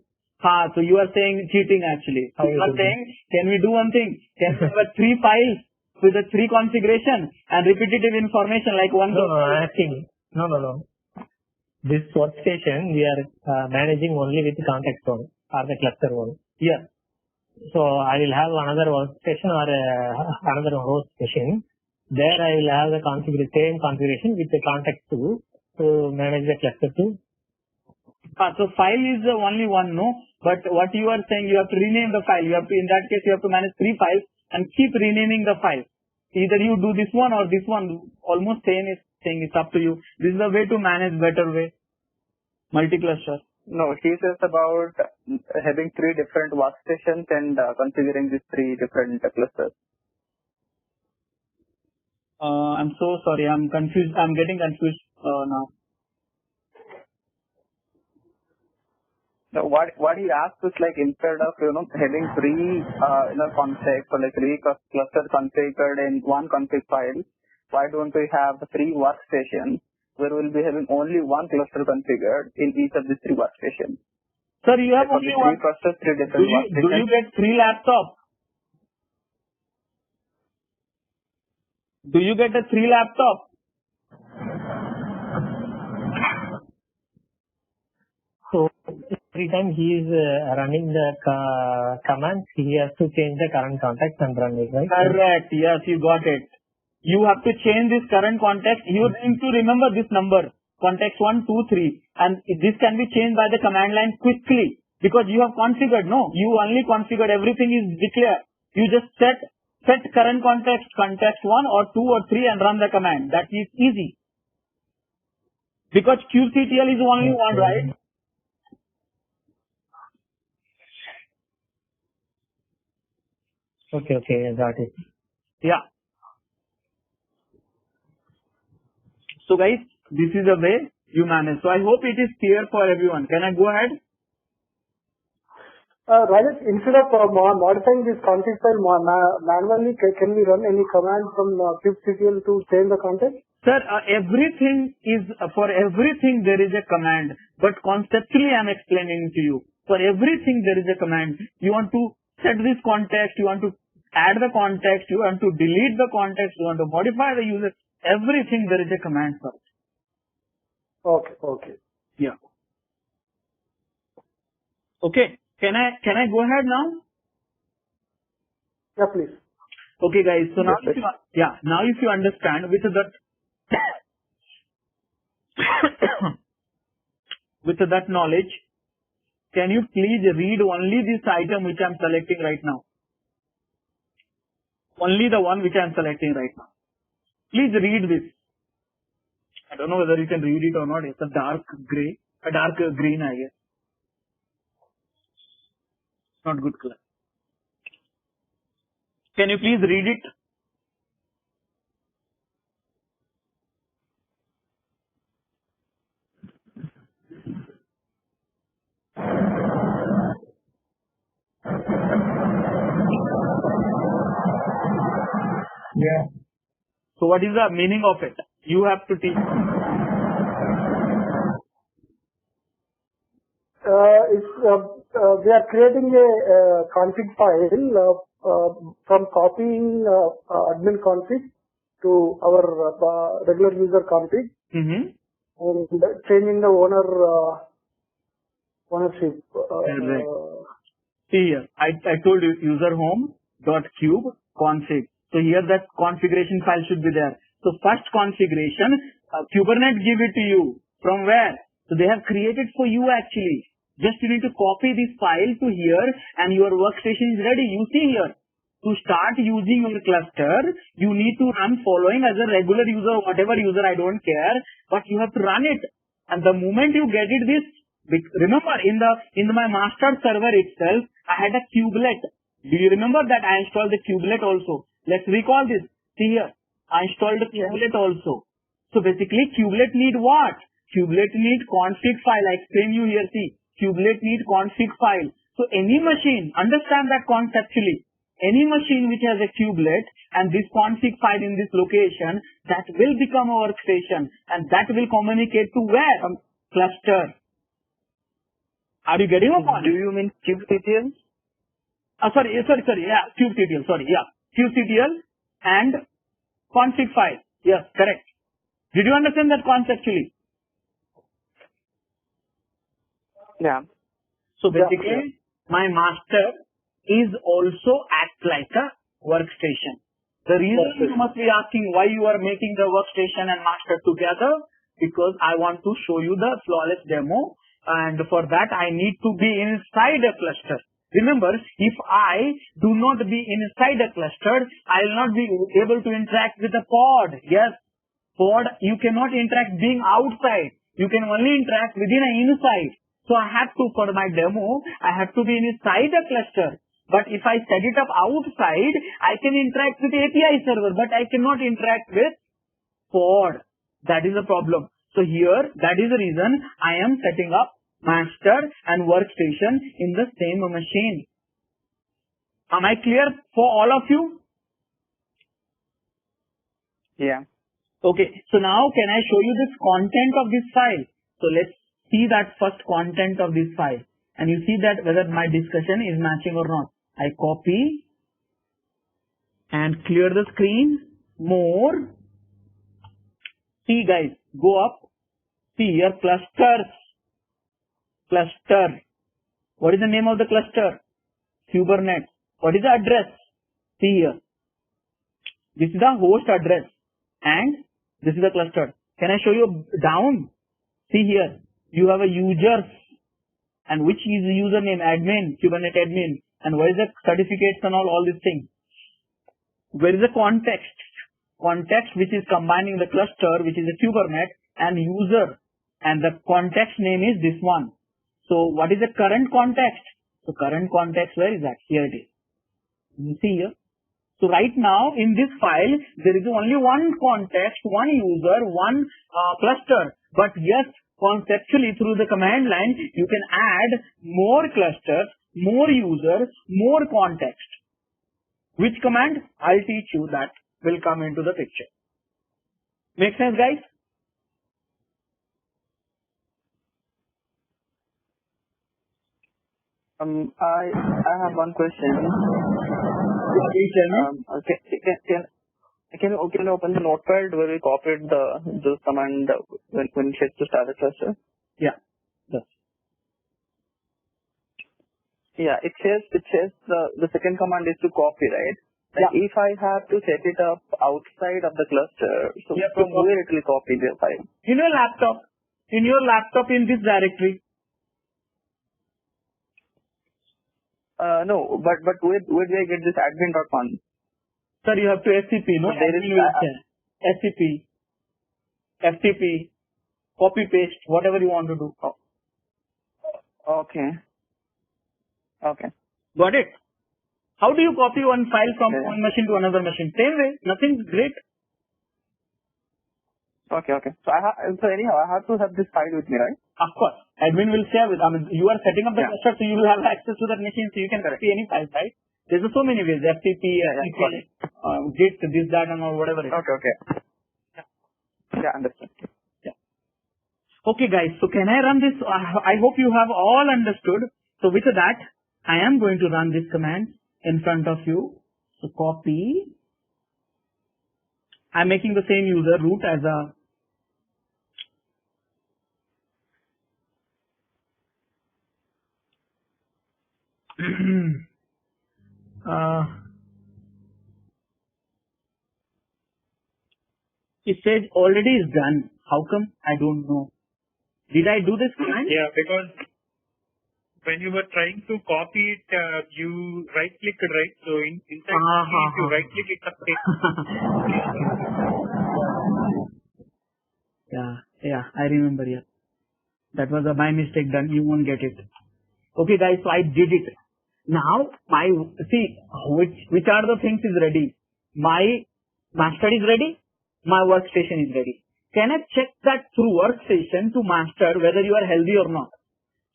So you are saying cheating actually. So you are saying, can we do one thing? Can we have 3 files with the 3 configuration and repetitive information like one? No, I'm asking. No. This workstation we are managing only with the context 1 or the cluster 1. Yeah. So I will have another workstation or another host machine. There I will have the same configuration with the context 2 to manage the cluster 2. So file is only one, no? But what you are saying, you have to rename the file. In that case, you have to manage 3 files and keep renaming the file. Either you do this one or this one. Almost same is thing. It's up to you. This is the way to manage better way. Multi-cluster. No, he says about having 3 different workstations and configuring these 3 different clusters. I'm so sorry. I'm confused. I'm getting confused now. So what he asks is like instead of having 3 context or like 3 clusters configured in one config file, why don't we have 3 workstations where we'll be having only one cluster configured in each of these 3 workstations? Sir, you have Like only 3 one. clusters, 3 different workstations. Do you get 3 laptops? Do you get a 3 laptop? So every time he is running the commands, he has to change the current context and run it, right? Correct. Yes, you got it. You have to change this current context. You need to remember this number. Context 1, 2, 3. And this can be changed by the command line quickly. Because you have configured. No, you only configured. Everything is declared. You just set current context 1 or 2 or 3 and run the command. That is easy. Because kubectl is only one, right? Okay, got it. Yeah. So guys, this is the way you manage. So I hope it is clear for everyone. Can I go ahead? Rajesh, instead of modifying this config file manually, can we run any command from kubectl to change the context? Sir, everything is, for everything there is a command. But conceptually I am explaining to you. For everything there is a command. You want to set this context, you want to add the context, you want to delete the context, you want to modify the user. Everything there is a command for it. Okay. Yeah. Okay. Can I go ahead now? Yeah, please. Okay, guys. So now, Yes, now if you understand with that, with that knowledge, can you please read only this item which I am selecting right now? Only the one which I am selecting right now. Please read this. I don't know whether you can read it or not. It's a dark green, I guess. Not good color. Can you please read it? Yeah. So what is the meaning of it? You have to teach. We are creating a config file from copying admin config to our regular user config and changing the ownership. Correct. See here, I told you user home dot cube config. So here that configuration file should be there. So first configuration, Kubernetes give it to you. From where? So they have created for you actually. Just you need to copy this file to here and your workstation is ready. You see here. To start using your cluster, you need to run following as a regular user, whatever user, I don't care, but you have to run it. And the moment you get it this, remember in my master server itself, I had a kubelet. Do you remember that I installed the kubelet also? Let's recall this. See here, I installed the kubelet also. So basically kubelet need what? Kubelet need config file. I explain you here, see. Kubelet need config file. So any machine, understand that conceptually. Any machine which has a kubelet and this config file in this location, that will become a workstation and that will communicate to where? Cluster. Are you getting a point? Do you mean kubectl? Sorry. Yeah, kubectl. Sorry. Yeah, kubectl and config file. Yes, correct. Did you understand that conceptually? Yeah. So basically, my master is also act like a workstation. The reason you must be asking why you are making the workstation and master together, because I want to show you the flawless demo, and for that I need to be inside a cluster. Remember, if I do not be inside a cluster, I will not be able to interact with the pod. Yes. Pod, you cannot interact being outside. You can only interact within an inside. So I have to, for my demo, I have to be inside a cluster. But if I set it up outside, I can interact with API server, but I cannot interact with pod. That is the problem. So here, that is the reason I am setting up master and workstation in the same machine. Am I clear for all of you? Yeah. Okay. So now can I show you this content of this file? So let's see that first content of this file. And you see that whether my discussion is matching or not. I copy and clear the screen. More. See guys, go up. See here, clusters. Cluster. What is the name of the cluster? Kubernetes. What is the address? See here. This is the host address. And this is the cluster. Can I show you down? See here. You have a users. And which is the username? Admin. Kubernetes admin. And what is the certificates and all these things? Where is the context? Context which is combining the cluster, which is a Kubernetes, and user. And the context name is this one. So what is the current context? So current context, where is that? Here it is. You see here. So right now in this file, there is only one context, one user, one cluster. But yes, conceptually through the command line, you can add more clusters, more users, more context. Which command? I'll teach you that will come into the picture. Make sense, guys? I have one question. Please tell me. Can you open the notepad where we copied this command when it gets to start the cluster? Yeah. Yes. Yeah, it says the second command is to copy, right? Yeah. If I have to set it up outside of the cluster, so Yeah, from where it will copy the file? In your laptop. In your laptop in this directory. No, but where do I get this admin.conf? Sir, you have to SCP, no? There is SCP, FTP, copy paste, whatever you want to do. Okay. Okay. Got it? How do you copy one file from Yeah. one machine to another machine? Same way. Nothing great. Okay. So anyhow, I have to have this file with me, right? Of course. Admin will share with, you are setting up the Yeah. cluster, so you will have access to that machine, so you can copy any file, right? There's so many ways. FTP, got it. Git, this, that, and all, whatever it is. Okay. Yeah, understood. Okay, guys. So can I run this? I hope you have all understood. So with that, I am going to run this command in front of you. So copy. I'm making the same user root as a it says already is done. How come? I don't know. Did I do this command? Yeah, because when you were trying to copy it, you right clicked, right? So inside if you right click, it's a paste. Yeah, I remember. Yeah, that was my mistake done. You won't get it. Okay, guys. So I did it. Now which are the things is ready? My master is ready. My workstation is ready. Can I check that through workstation to master whether you are healthy or not?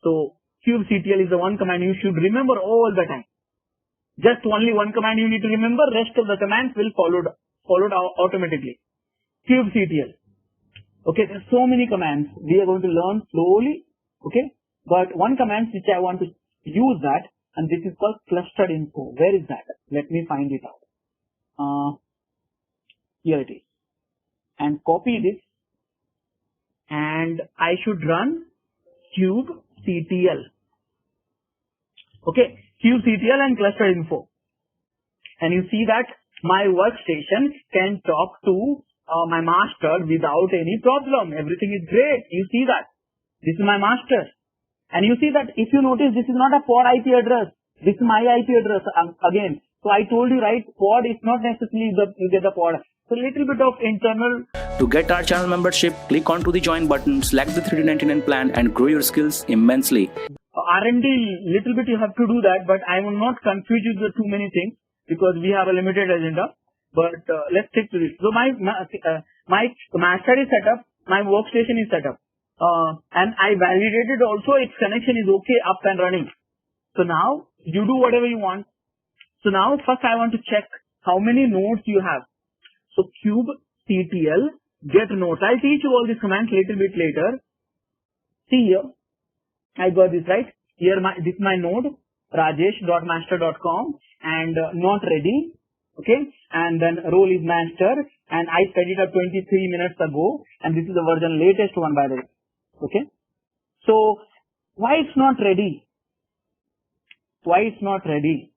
So kubectl is the one command you should remember all the time. Just only one command you need to remember. Rest of the commands will followed automatically. Kubectl. Okay, there's so many commands. We are going to learn slowly. Okay, but one command which I want to use that, and this is called clustered info. Where is that? Let me find it out. Here it is. And copy this, and I should run kubectl. Okay, kubectl and cluster info. And you see that my workstation can talk to my master without any problem. Everything is great. You see that. This is my master. And you see that if you notice, this is not a pod IP address. This is my IP address again. So I told you, right, pod is not necessarily you get the pod. So So little bit of internal. To get our channel membership, click onto the join button, select the 3D99 plan and grow your skills immensely. R&D, little bit you have to do that, but I will not confuse you with too many things because we have a limited agenda. But let's stick to this. So my master is set up, my workstation is set up, and I validated also its connection is okay, up and running. So now you do whatever you want. So now first I want to check how many nodes you have. So kubectl get nodes. I'll teach you all these commands little bit later. See here, I got this right. Here this is my node rajesh.master.com and not ready. Okay, and then role is master, and I set it up 23 minutes ago, and this is the version latest one by the way. Okay, so why it's not ready? Why it's not ready?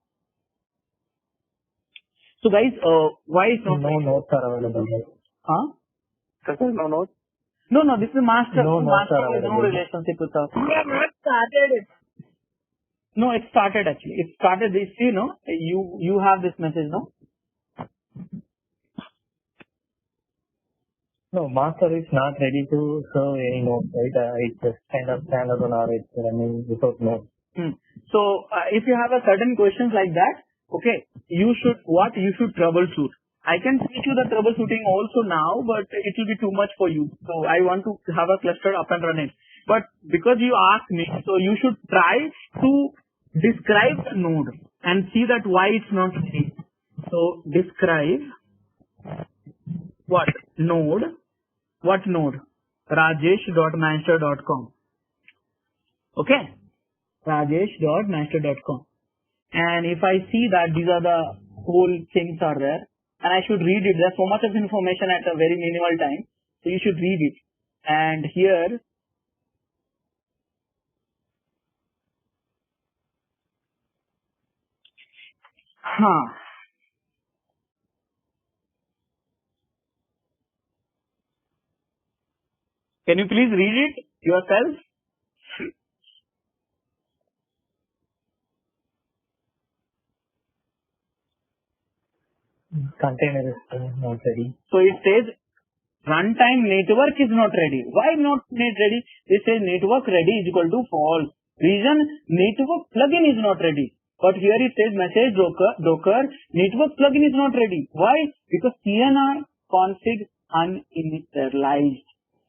So guys, why it's not ready? No notes are available. Huh? No notes. No, this is master. No notes Master are has no available. relationship with us. We have not started it. No, it started actually. It started this, you know, you have this message, no? No, master is not ready to serve any notes, right? It's just kind of standalone or it's running without notes. So if you have a certain questions like that, okay, you should troubleshoot. I can teach you the troubleshooting also now, but it will be too much for you. So I want to have a cluster up and running. But because you asked me, so you should try to describe the node and see that why it's not ready. So describe what node? What node? Rajesh.master.com. Okay? Rajesh.master.com. And if I see that these are the whole things are there, and I should read it. There's so much of information at a very minimal time. So you should read it. And here, can you please read it yourself? Container is not ready. So it says runtime network is not ready. Why not ready? It says network ready is equal to false. Reason network plugin is not ready. But here it says message Docker network plugin is not ready. Why? Because CNI config uninitialized.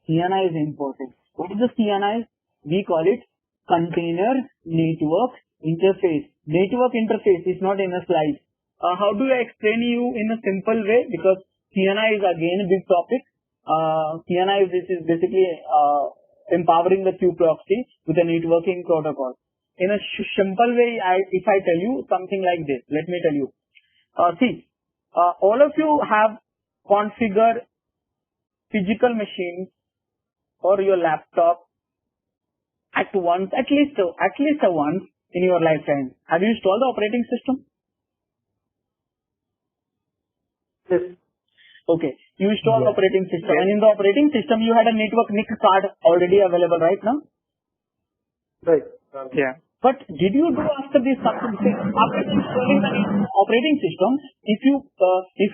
CNI is important. What is the CNI? We call it container network interface. Network interface is not in a slide. How do I explain you in a simple way? Because CNI is again a big topic. CNI is basically empowering the queue proxy with a networking protocol. In a simple way, if I tell you something like this, let me tell you. See, all of you have configured physical machines or your laptop at least once in your lifetime. Have you installed the operating system? Yes. Okay. You install operating system, and in the operating system you had a network NIC card already available right now? Right. Yeah. But did you do after this something? After installing the operating system, if you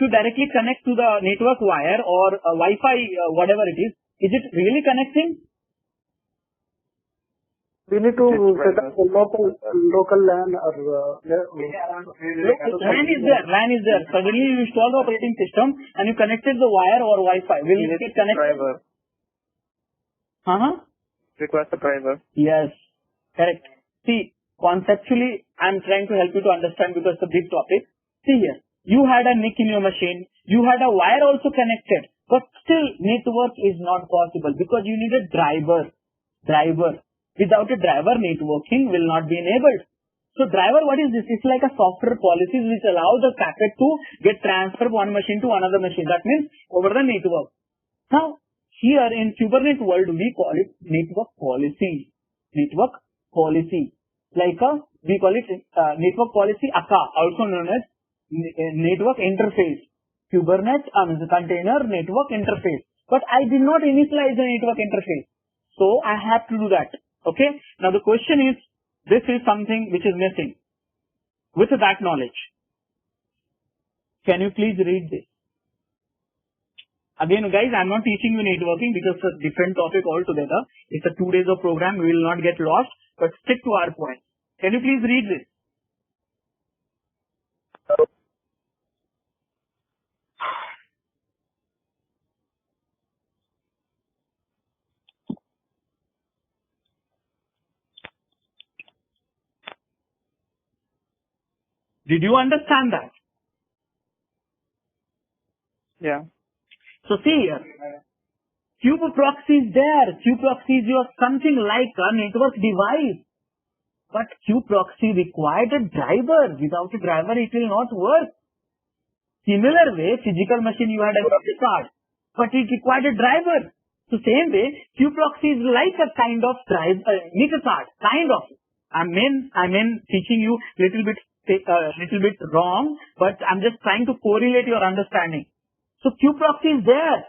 directly connect to the network wire or Wi-Fi, whatever it is it really connecting? We need to set up a local LAN or LAN is there. Suddenly you install the operating system and you connected the wire or Wi-Fi. Will it get connected? Driver. Request a driver. Yes, correct. See, conceptually, I'm trying to help you to understand because it's a big topic. See here, you had a NIC in your machine, you had a wire also connected, but still network is not possible because you need a driver. Without a driver, networking will not be enabled. So driver, what is this? It's like a software policies which allow the packet to get transferred one machine to another machine. That means over the network. Now, here in Kubernetes world, we call it network policy. Network policy. We call it network policy ACA, also known as network interface. Kubernetes, the container network interface. But I did not initialize the network interface. So I have to do that. Okay. Now the question is, this is something which is missing. With that knowledge, can you please read this? Again, guys, I'm not teaching you networking because it's a different topic altogether. It's a 2 days of program. We will not get lost, but stick to our point. Can you please read this? Did you understand that? Yeah. So see here, Kube-proxy is there. Kube-proxy is something like a network device. But Kube-proxy required a driver. Without a driver, it will not work. Similar way, physical machine you had a graphics card, but it required a driver. So same way, Kube-proxy is like a kind of driver, meter card, kind of. I mean, teaching you little bit wrong, but I'm just trying to correlate your understanding. So Kube-proxy is there,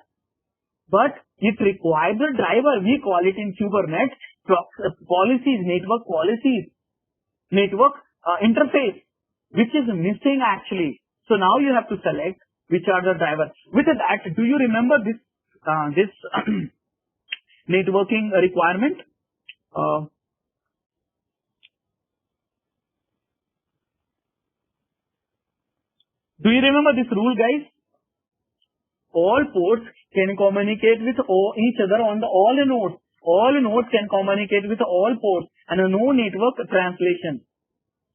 but it requires a driver. We call it in Kubernetes policies, network policies, network interface, which is missing actually. So now you have to select which are the drivers. With that, do you remember this networking requirement? Do you remember this rule, guys? All ports can communicate with each other on all nodes. All nodes can communicate with all ports and no network translation.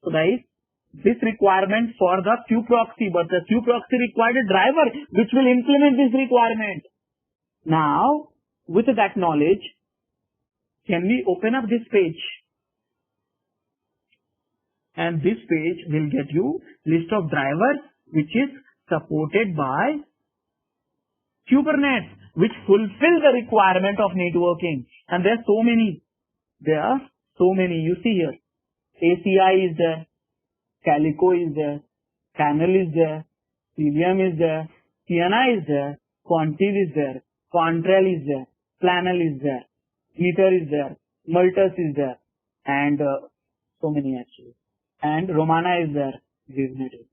So guys, this requirement for the Kube-proxy, but the Kube-proxy required a driver which will implement this requirement. Now, with that knowledge, can we open up this page? And this page will get you list of drivers which is supported by Kubernetes, which fulfill the requirement of networking. And there are so many. You see here. ACI is there. Calico is there. Canal is there. Cilium is there. CNI is there. Quantive is there. Contrail is there. Planel is there. Meter is there. Multus is there. And so many actually. And Romana is there. ViewNet is there.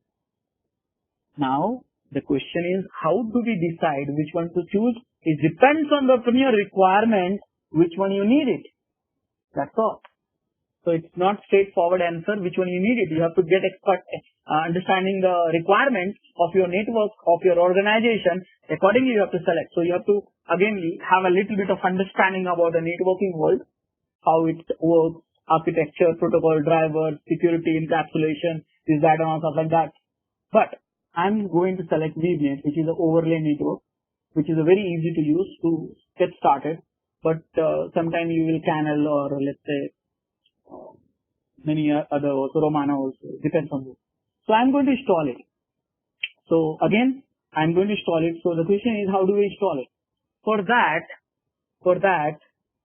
Now, the question is, how do we decide which one to choose? It depends on your requirement, which one you need it. That's all. So it's not straightforward answer which one you need it. You have to get expert understanding the requirements of your network, of your organization. Accordingly, you have to select. So you have to again have a little bit of understanding about the networking world, how it works, architecture, protocol, drivers, security, encapsulation, this, that, and all stuff like that. But I'm going to select VNet, which is an overlay network, which is a very easy to use to get started. But sometimes you will Canal or let's say many other also, Romana also, depends on this. So I'm going to install it. So again, I'm going to install it. So the question is, how do we install it? For that,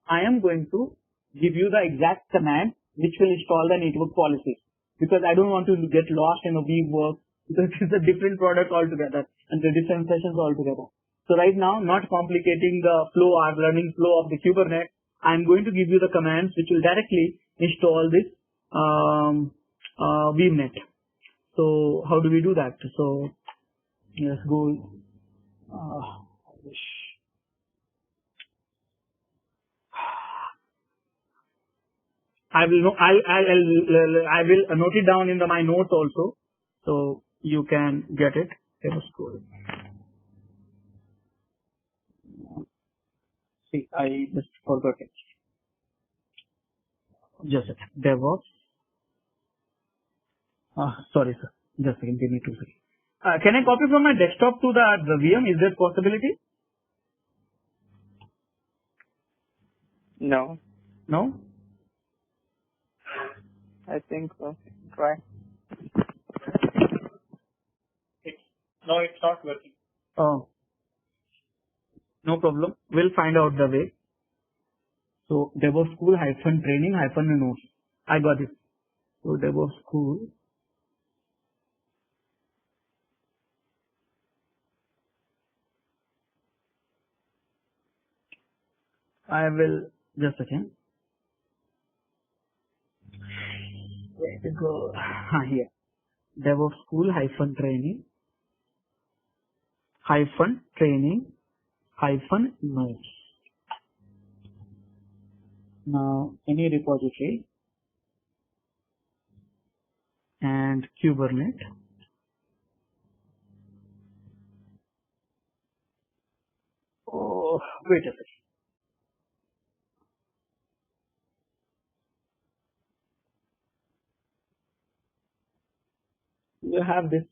I am going to give you the exact command which will install the network policies, because I don't want to get lost in a weave work, because it's a different product altogether and the different sessions altogether. So right now, not complicating the flow or learning flow of the Kubernetes, I'm going to give you the commands which will directly install this VNet. So how do we do that? So let's go. I will note it down in my notes also, so you can get it. See, I just forgot it. Just a second. DevOps. Sorry, sir. Just a second. Give me 2 seconds. Can I copy from my desktop to the VM? Is there possibility? No. No? I think so. Try. No, it's not working. Oh. No problem. We'll find out the way. So, DevOps School -training -notes. I got it. So, DevOps School. I will, just a second. Where to go? Here. DevOps School -training -nodes. Now any repository and Kubernetes. Oh, wait a second. You have this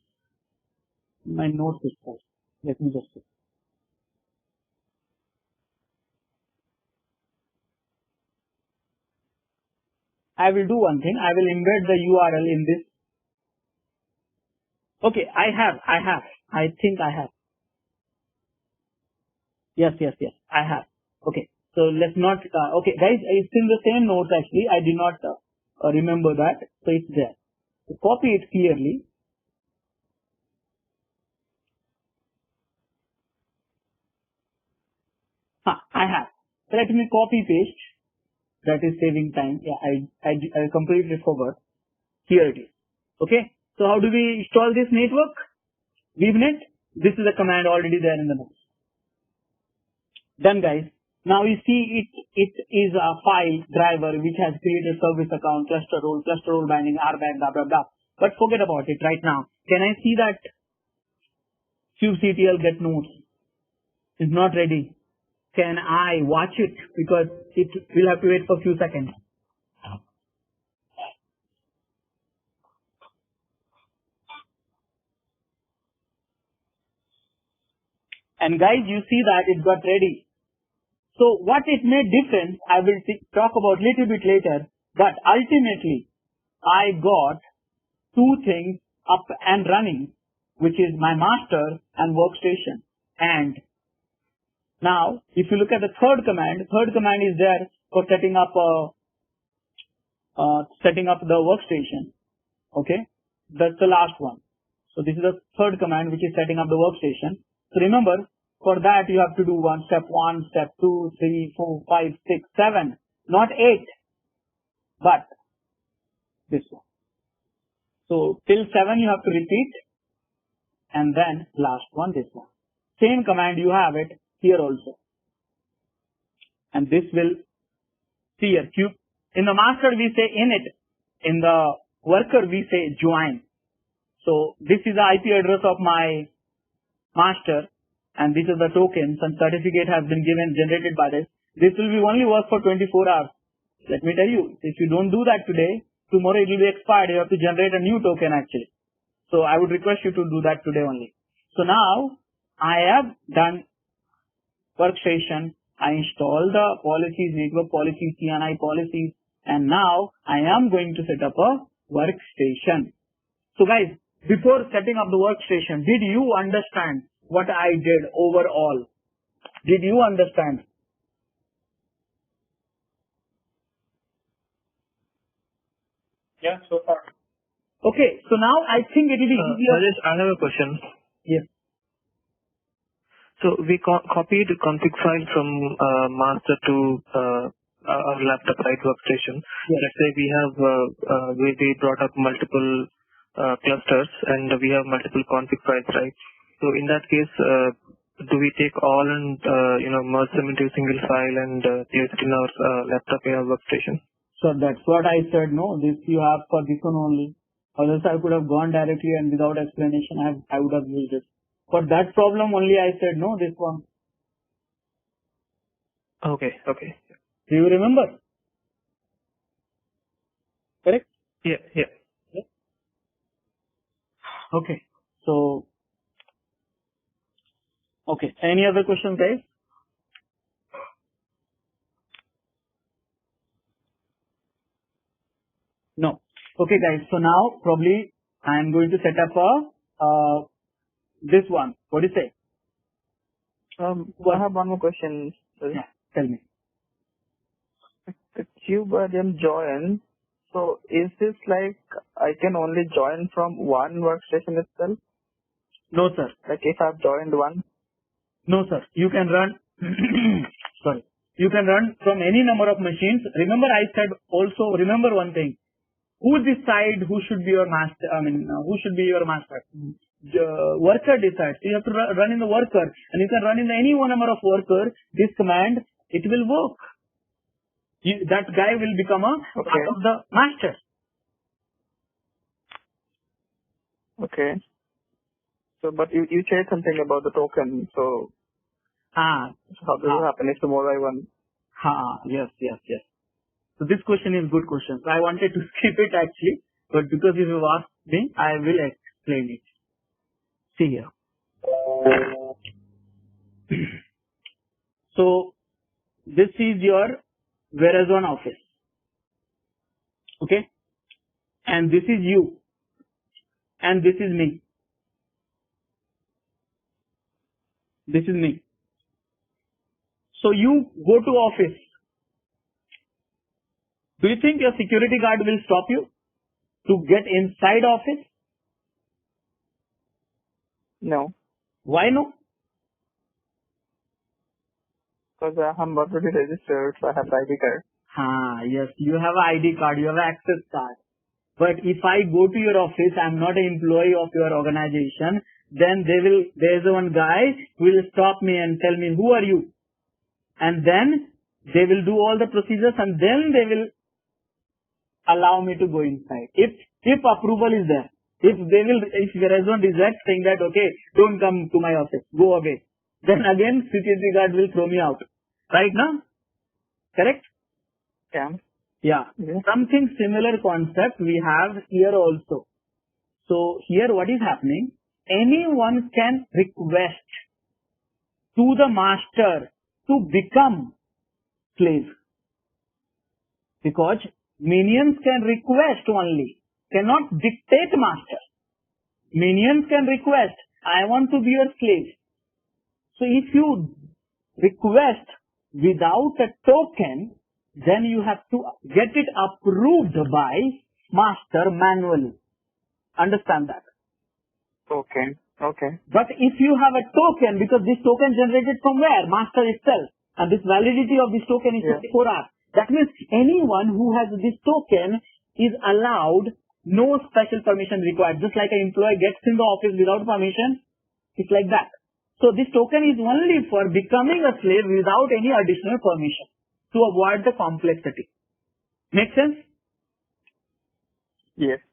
in my notes itself. Let me just see. I will do one thing. I will embed the URL in this. Okay, I have. I think I have. Yes, I have. Okay, so let's not, okay guys, it's in the same notes actually. I did not remember that. So it's there. So copy it clearly. I have. So let me copy paste. That is saving time. Yeah, I completely forgot. Here it is. Okay. So how do we install this network? VNet. This is a command already there in the notes. Done, guys. Now you see it is a file driver which has created service account, cluster role binding, RBAC, blah, blah, blah. But forget about it right now. Can I see that kubectl get nodes is not ready? Can I watch it? Because it will have to wait for a few seconds. And guys, you see that it got ready. So what it made difference, I will talk about little bit later. But ultimately, I got two things up and running, which is my master and workstation. And now, if you look at the third command is there for setting up the workstation. Okay, that's the last one. So this is the third command, which is setting up the workstation. So remember, for that you have to do step 1, step 2, 3, 4, 5, 6, 7, not 8, but this one. So till 7 you have to repeat, and then last one, this one. Same command, you have it here also. And this will see here. In the master we say init. In the worker we say join. So this is the IP address of my master, and this is the token. Some certificate has been generated by this. This will be only work for 24 hours. Let me tell you, if you don't do that today, tomorrow it will be expired. You have to generate a new token actually. So I would request you to do that today only. So now I have done workstation. I installed the policies, network policies, CNI policies, and now I am going to set up a workstation. So guys, before setting up the workstation, did you understand what I did overall? Did you understand? Yeah, so far. Okay, so now I think it will be easier. Rajesh, I have a question. Yes. So we copied the config file from master to our laptop, right, workstation. Yes. Let's say we have we brought up multiple clusters and we have multiple config files, right? So in that case, do we take all and merge them into a single file and place it in our laptop in our workstation? So that's what I said. No, this you have for this one only. Or else I could have gone directly and without explanation I would have used it. For that problem only I said no, this one. Okay. Do you remember? Correct? Yeah. Okay. So, okay. Any other questions, guys? No. Okay, guys. So now probably I am going to set up this one. What do you say? I have one more question. Yeah, tell me. The Kubernetes join. So is this like I can only join from one workstation itself? No, sir. Like if I've joined one? No, sir. You can run, sorry. You can run from any number of machines. Remember I said also, remember one thing. Who decide who should be your master? Who should be your master? worker decides. You have to run in the worker, and you can run in any one number of worker. This command, it will work. That guy will become a part of the master. Okay. So, but you said something about the token. So, how does it happen if tomorrow I want? Yes. So this question is good question. So I wanted to skip it actually, but because if you asked me, I will explain it. See here. So this is your Verizon office. Okay. And this is you. And this is me. This is me. So you go to office. Do you think your security guard will stop you to get inside office? No. Why no? Because I'm already registered, so I have the ID card. Yes, you have an ID card, you have an access card. But if I go to your office, I'm not an employee of your organization, then there's one guy who will stop me and tell me, who are you? And then they will do all the procedures and then they will allow me to go inside. If approval is there. If Verizon rejects saying that, okay, don't come to my office, go away. Then again, security guard will throw me out. Right now? Correct? Yeah. Something similar concept we have here also. So here what is happening? Anyone can request to the master to become slave. Because minions can request only, cannot dictate master. Minions can request, I want to be your slave. So if you request without a token, then you have to get it approved by master manually. Understand that? Okay. But if you have a token, because this token generated from where? Master itself. And this validity of this token is 24 hours. That means anyone who has this token is allowed, no special permission required. Just like an employee gets in the office without permission, it's like that. So this token is only for becoming a slave without any additional permission to avoid the complexity. Make sense? Yes.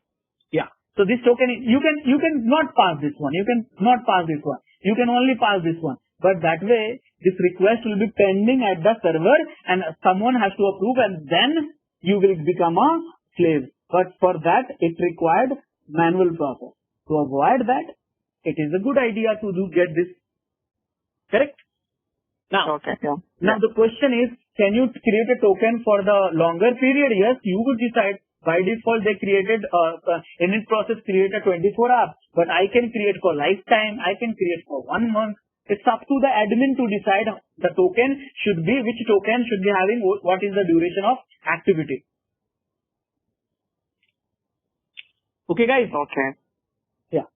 Yeah. So this token, you can not pass this one. You can not pass this one. You can only pass this one. But that way, this request will be pending at the server and someone has to approve and then you will become a slave. But for that, it required manual process. To avoid that, it is a good idea to get this. Correct? Now, now the question is, can you create a token for the longer period? Yes, you would decide. By default, they created, init process created 24 hours. But I can create for lifetime. I can create for 1 month. It's up to the admin to decide the token should be, which token should be having what is the duration of activity. Okay, guys? Okay. Yeah.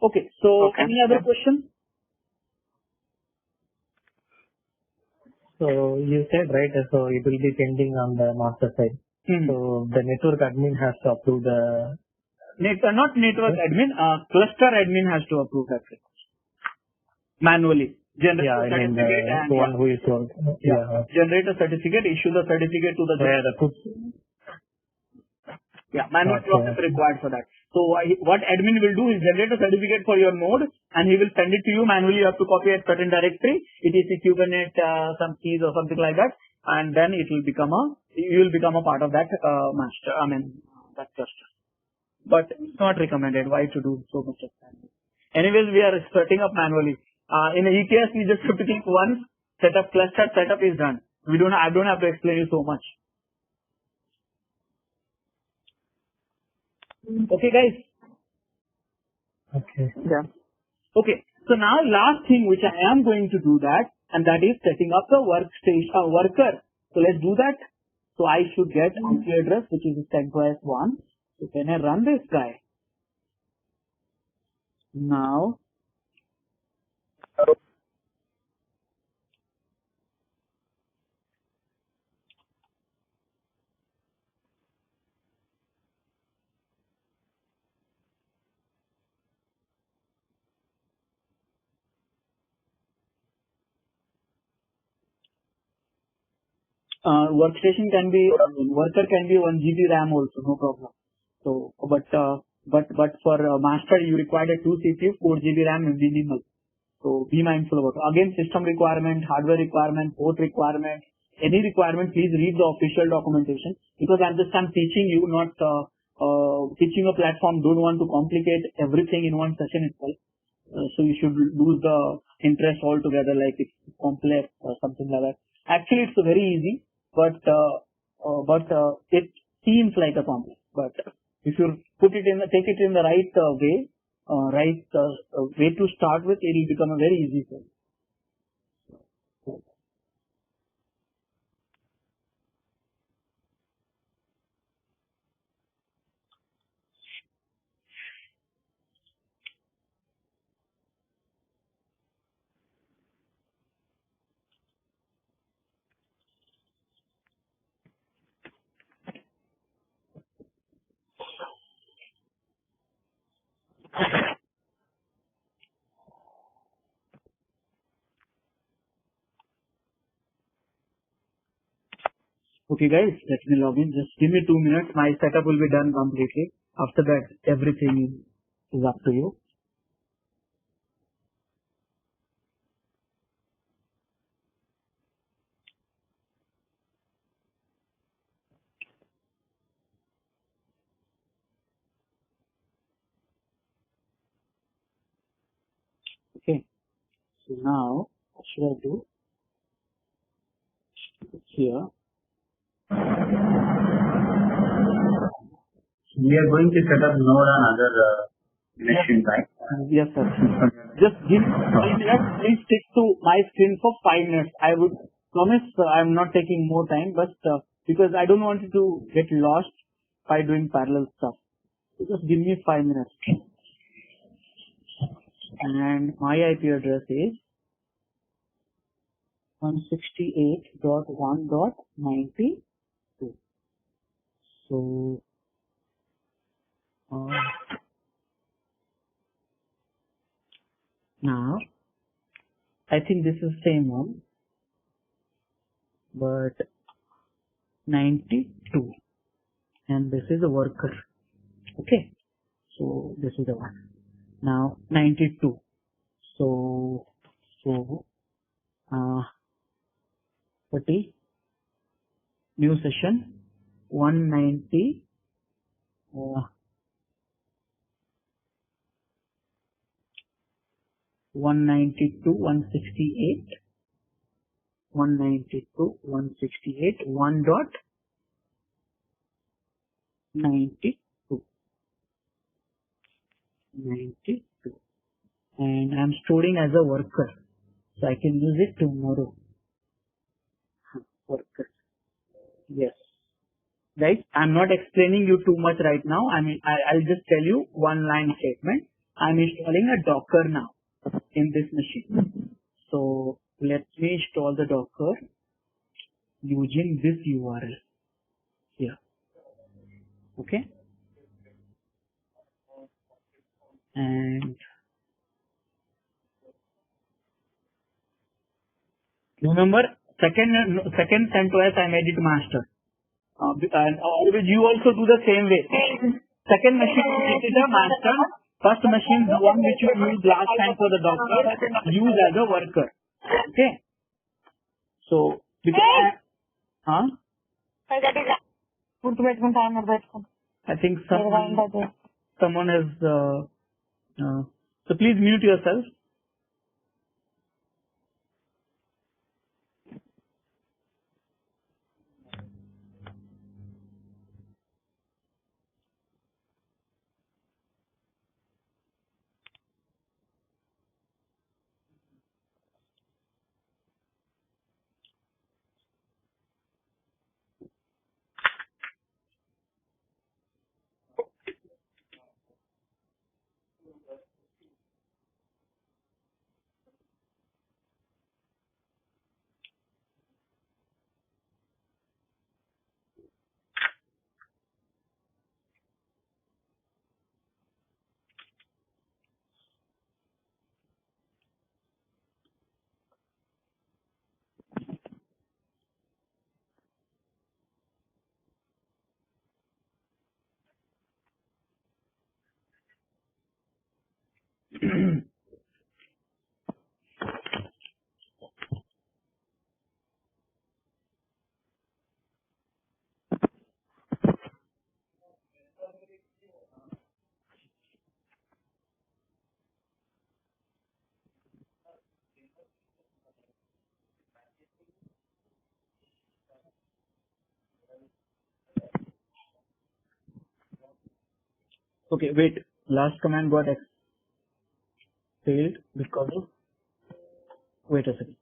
Okay. So, any other question? So you said, right, so it will be pending on the master side. So the network admin has to approve the... Not network admin, cluster admin has to approve that request. Manually. Generate a certificate and... the one who is told. Generate a certificate, issue the certificate to the... manual process required for that. So what admin will do is generate a certificate for your node and he will send it to you manually. You have to copy a certain directory, etc Kubernetes, some keys or something like that, and then it will become you will become a part of that master, that cluster. But it's not recommended. Why to do so much of that? Anyways, we are setting up manually. In EKS, we just have to click once, set up cluster, setup is done. I don't have to explain you so much. Okay, guys? Okay. Yeah. Okay. So now last thing which I am going to do that, and that is setting up the worker. So let's do that. So I should get IP address which is stack.s1. So can I run this guy? Now. workstation can be, worker can be 1 GB RAM also, no problem. So, but for master, you require a 2 CPU, 4 GB RAM minimal. So be mindful about it. Again, system requirement, hardware requirement, port requirement, any requirement, please read the official documentation, because I'm teaching you, not teaching a platform. Don't want to complicate everything in one session itself. So you should lose the interest altogether, like it's complex or something like that. Actually, it's very easy, but it seems like a complex. But if you take it in the right way, way to start with, it will become a very easy thing. Okay guys, let me log in. Just give me 2 minutes. My setup will be done completely. After that, everything is up to you. Okay. So now, what should I do? Here. We are going to set up node on other machine, right? Yes, sir. Just give 5 minutes. Please stick to my screen for 5 minutes. I would promise I'm not taking more time, but because I don't want you to get lost by doing parallel stuff. So just give me 5 minutes. And my IP address is 168.1.92. So now I think this is same one, but 92, and this is a worker. Okay, so this is the one. Now 92. So 30 new session 190. 192, 168, 192, 168, 1.92, 92, and I'm storing as a worker, so I can use it tomorrow. Worker, yes. Guys, I'm not explaining you too much right now. I'll just tell you one line statement. I'm installing a Docker now in this machine. So let me install the Docker using this URL here. Okay. And remember, second CentOS I made it master. And you also do the same way. Second machine is a master. First machine, the one which you used last time for the Docker, use as a worker. Okay. So, because I think someone has, so please mute yourself. Okay, wait. Last command got failed because of. Wait a second.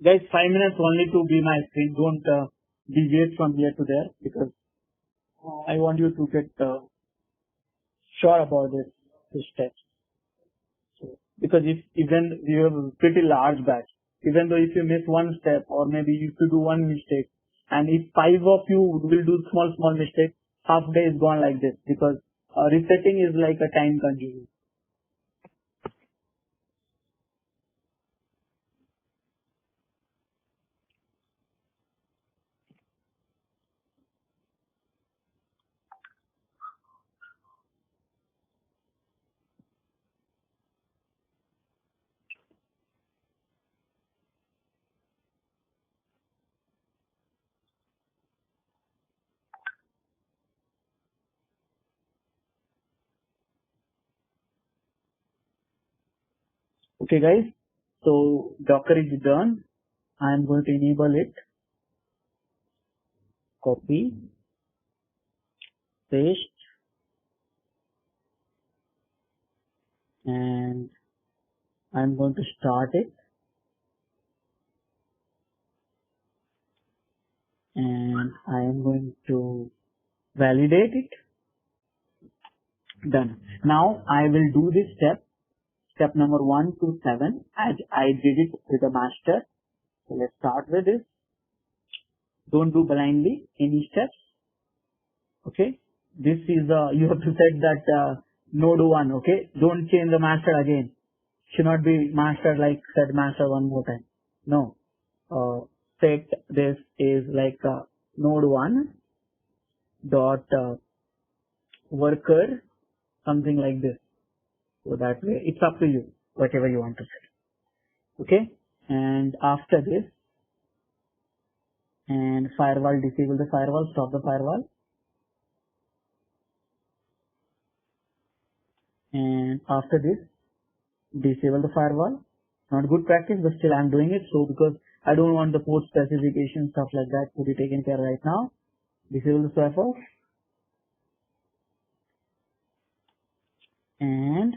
Guys, 5 minutes only to be my screen. Don't deviate from here to there because I want you to get sure about this step. So, because if even you have a pretty large batch, even though if you miss one step or maybe if you do one mistake, and if 5 of you will do small mistakes, half day is gone like this because resetting is like a time consuming. Okay guys, so Docker is done. I am going to enable it. Copy, paste, and I am going to start it. And I am going to validate it. Done. Now I will do this step number 1 to 7 as I did it with the master. So let's start with this. Don't do blindly any steps. Okay. This is you have to set that node 1. Okay. Don't change the master again. Should not be master like set master one more time. No. Set this is like node 1 dot worker, something like this. So that way it's up to you, whatever you want to set. Okay. And after this, and firewall, disable the firewall, stop the firewall. And after this, disable the firewall. Not good practice, but still I'm doing it. So because I don't want the port specification, stuff like that to be taken care right now. Disable the firewall. And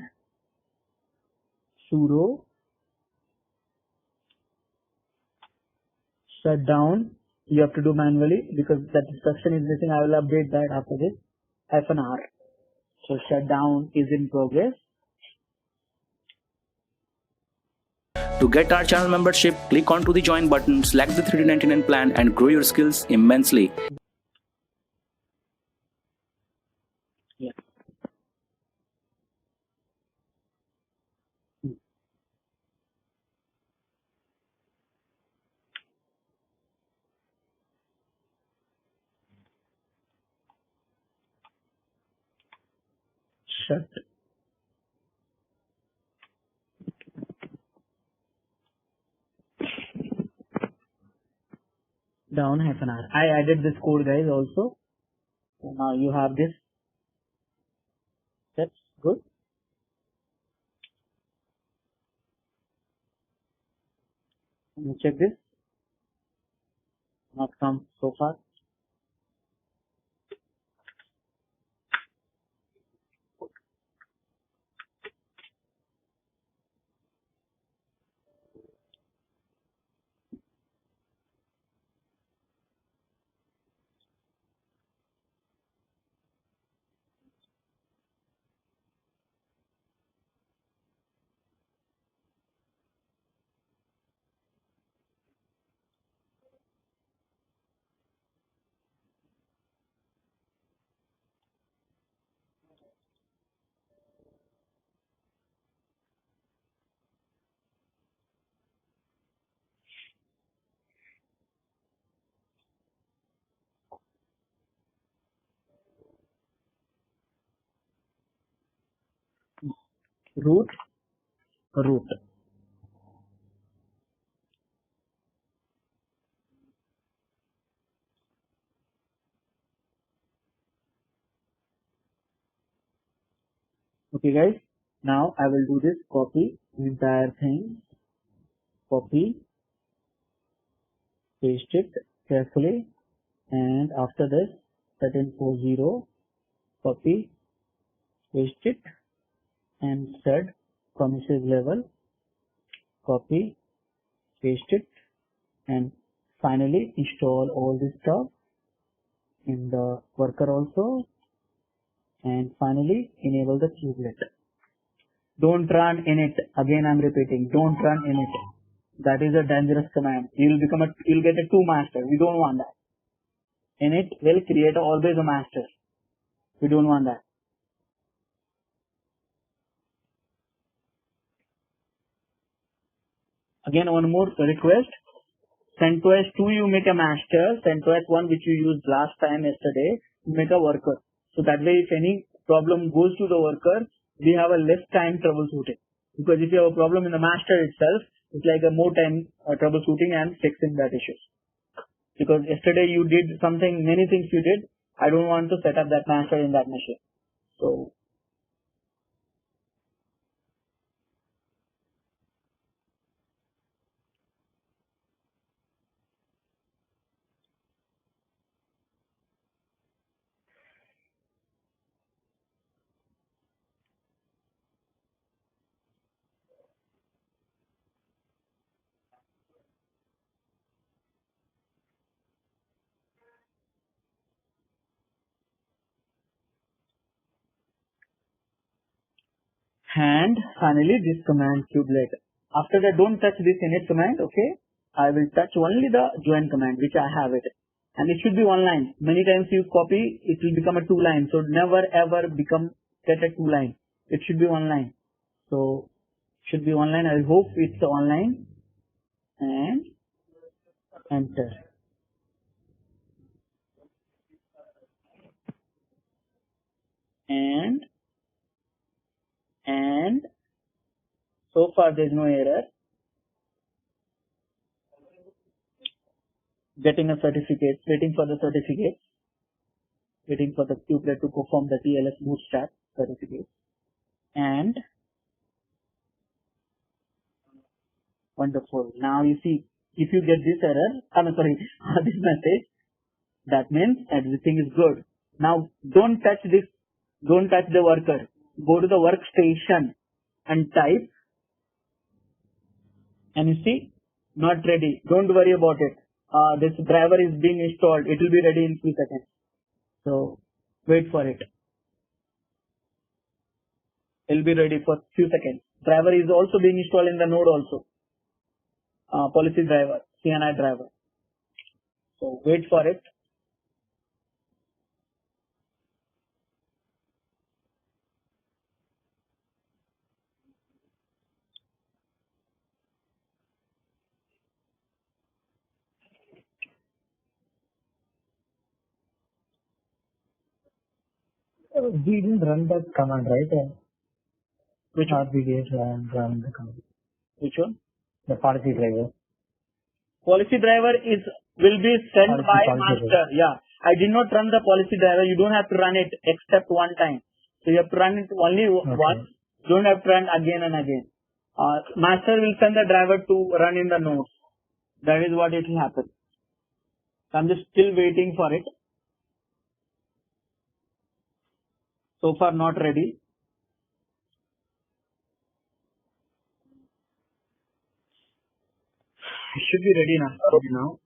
sudo shutdown. You have to do manually because that instruction is missing. I will update that after this. -R. So shutdown is in progress. To get our channel membership, click onto the join button, select the 3D99 plan and grow your skills immensely. Yeah. shut down -r. I added this code, guys, also. So now you have this. That's good. Let me check this. Not come so far. Root. Okay, guys. Now I will do this. Copy entire thing. Copy. Paste it carefully. And after this, set in 40. Copy. Paste it. And set promises level. Copy. Paste it. And finally install all this stuff in the worker also. And finally enable the kubelet. Don't run init. Again I'm repeating, don't run init. That is a dangerous command. You'll get a 2 master. We don't want that. Init will create always a master. We don't want that. Again, one more request. CentOS 2 you make a master. CentOS 1 which you used last time yesterday, you make a worker. So that way if any problem goes to the worker, we have a less time troubleshooting. Because if you have a problem in the master itself, it's like a more time troubleshooting and fixing that issue. Because yesterday you did something, many things you did. I don't want to set up that master in that machine. So and finally this command kubelet. After that, don't touch this init command, okay? I will touch only the join command which I have it. And it should be one line. Many times you copy, it will become a 2 line. So never ever get a 2 line. It should be one line. So should be one line. I hope it's one line. And enter. And so far there is no error. Getting a certificate, waiting for the certificate, waiting for the kubelet to perform the TLS bootstrap certificate. And wonderful. Now you see, if you get this error, this message, that means everything is good. Now don't touch this, don't touch the worker. Go to the workstation and type, and you see, not ready. Don't worry about it. This driver is being installed. It will be ready in few seconds. So wait for it. It will be ready for few seconds. Driver is also being installed in the node also. Policy driver, CNI driver. So wait for it. We didn't run that command, right? Which one? We did run the command. Which one? The policy driver. Policy driver will be sent by Policy master. driver. Yeah. I did not run the policy driver. You don't have to run it except one time. So you have to run it only once. You don't have to run again and again. Master will send the driver to run in the nodes. That is what it will happen. So I'm just still waiting for it. So far not ready. It should be ready now.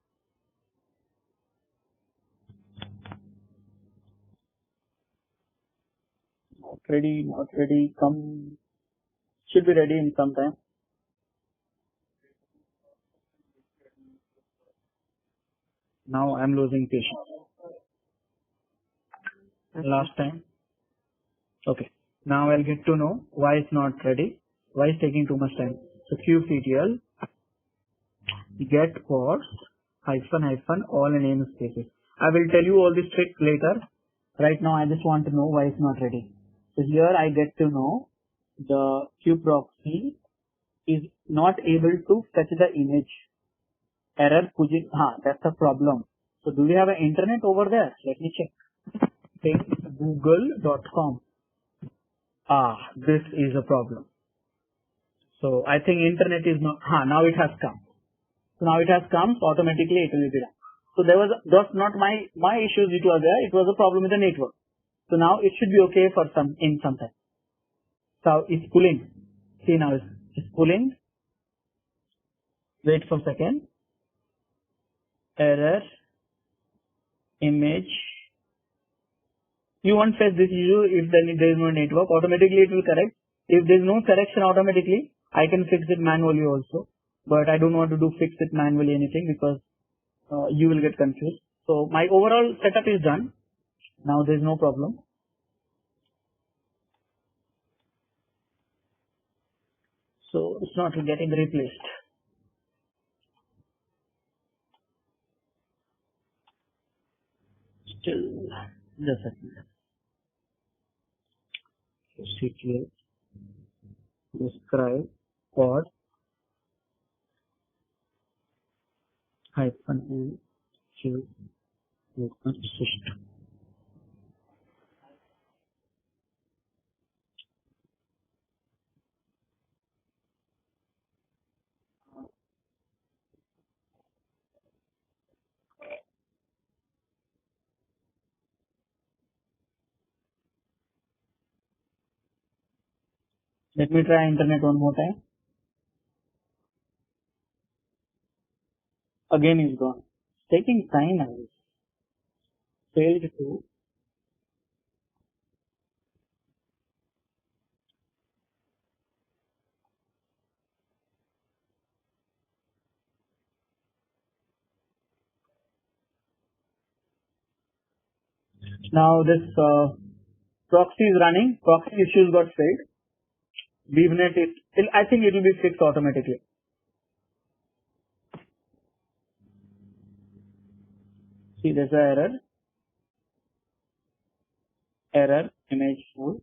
Not ready. Come. Should be ready in some time. Now I'm losing patience. Last time. Okay. Now I'll get to know why it's not ready. Why it's taking too much time. So kubectl get ports -- all in namespaces. I will tell you all this trick later. Right now I just want to know why it's not ready. So here I get to know the kubeproxy is not able to fetch the image. Error Pujit. That's the problem. So do we have an internet over there? Let me check. Take google.com. This is a problem. So I think internet is not. Now it has come. So now it has come. So automatically it will be done. So that's not my issues. It was there. It was a problem with the network. So now it should be okay for some time. So it's pulling. See now it's pulling. Wait for a second. Error image. You won't face this issue if there is no network. Automatically it will correct. If there is no correction automatically, I can fix it manually also. But I don't want to fix it manually anything because you will get confused. So my overall setup is done. Now there is no problem. So it's not getting replaced. Still just a second. Secret describe pod -n q system. Let me try internet one more time. Again is gone. It's taking time now. Failed to. Now this proxy is running. Proxy issues got failed. VNet I think it will be fixed automatically. See, there's an error. Error image full.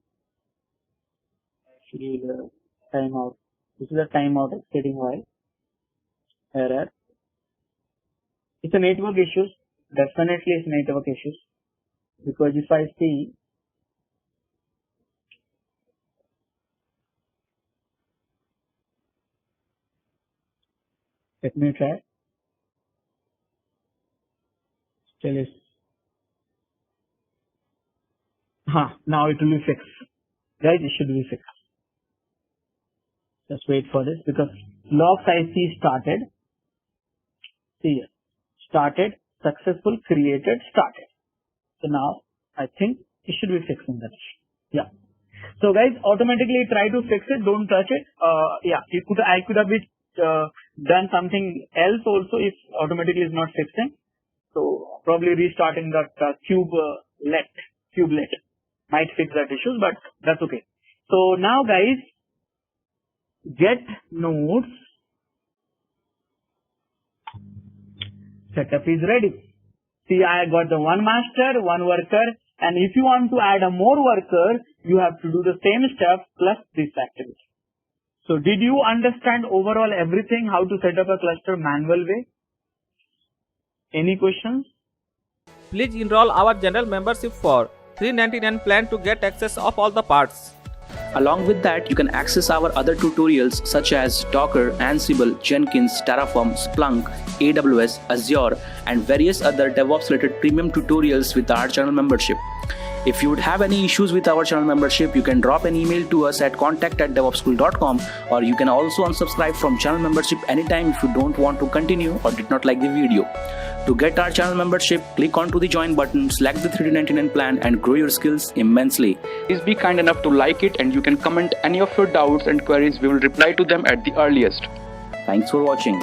Actually, the timeout. This is a timeout exceeding while. Error. It's a network issues. Definitely it's network issues. Because if I see let me try. Still is. Now it will be fixed. Guys, it should be fixed. Just wait for this because logs I see started. See here. Started, successful, created, started. So now I think it should be fixed in that. Yeah. So guys, automatically try to fix it. Don't touch it. I could have done something else also if automatically is not fixing. So probably restarting that kubelet might fix that issues, but that's okay. So now guys, get nodes setup is ready. See, I got the one master, one worker, And if you want to add a more worker, you have to do the same step plus this activity. So did you understand overall everything, how to set up a cluster manual way? Any questions? Please enroll our general membership for $399 plan to get access of all the parts. Along with that, you can access our other tutorials such as Docker, Ansible, Jenkins, Terraform, Splunk, AWS, Azure, and various other DevOps related premium tutorials with our channel membership. If you would have any issues with our channel membership, you can drop an email to us at contact@devopsschool.com, or you can also unsubscribe from channel membership anytime if you don't want to continue or did not like the video. To get our channel membership, click onto the join button, select the $399 plan and grow your skills immensely. Please be kind enough to like it, and you can comment any of your doubts and queries. We will reply to them at the earliest. Thanks for watching.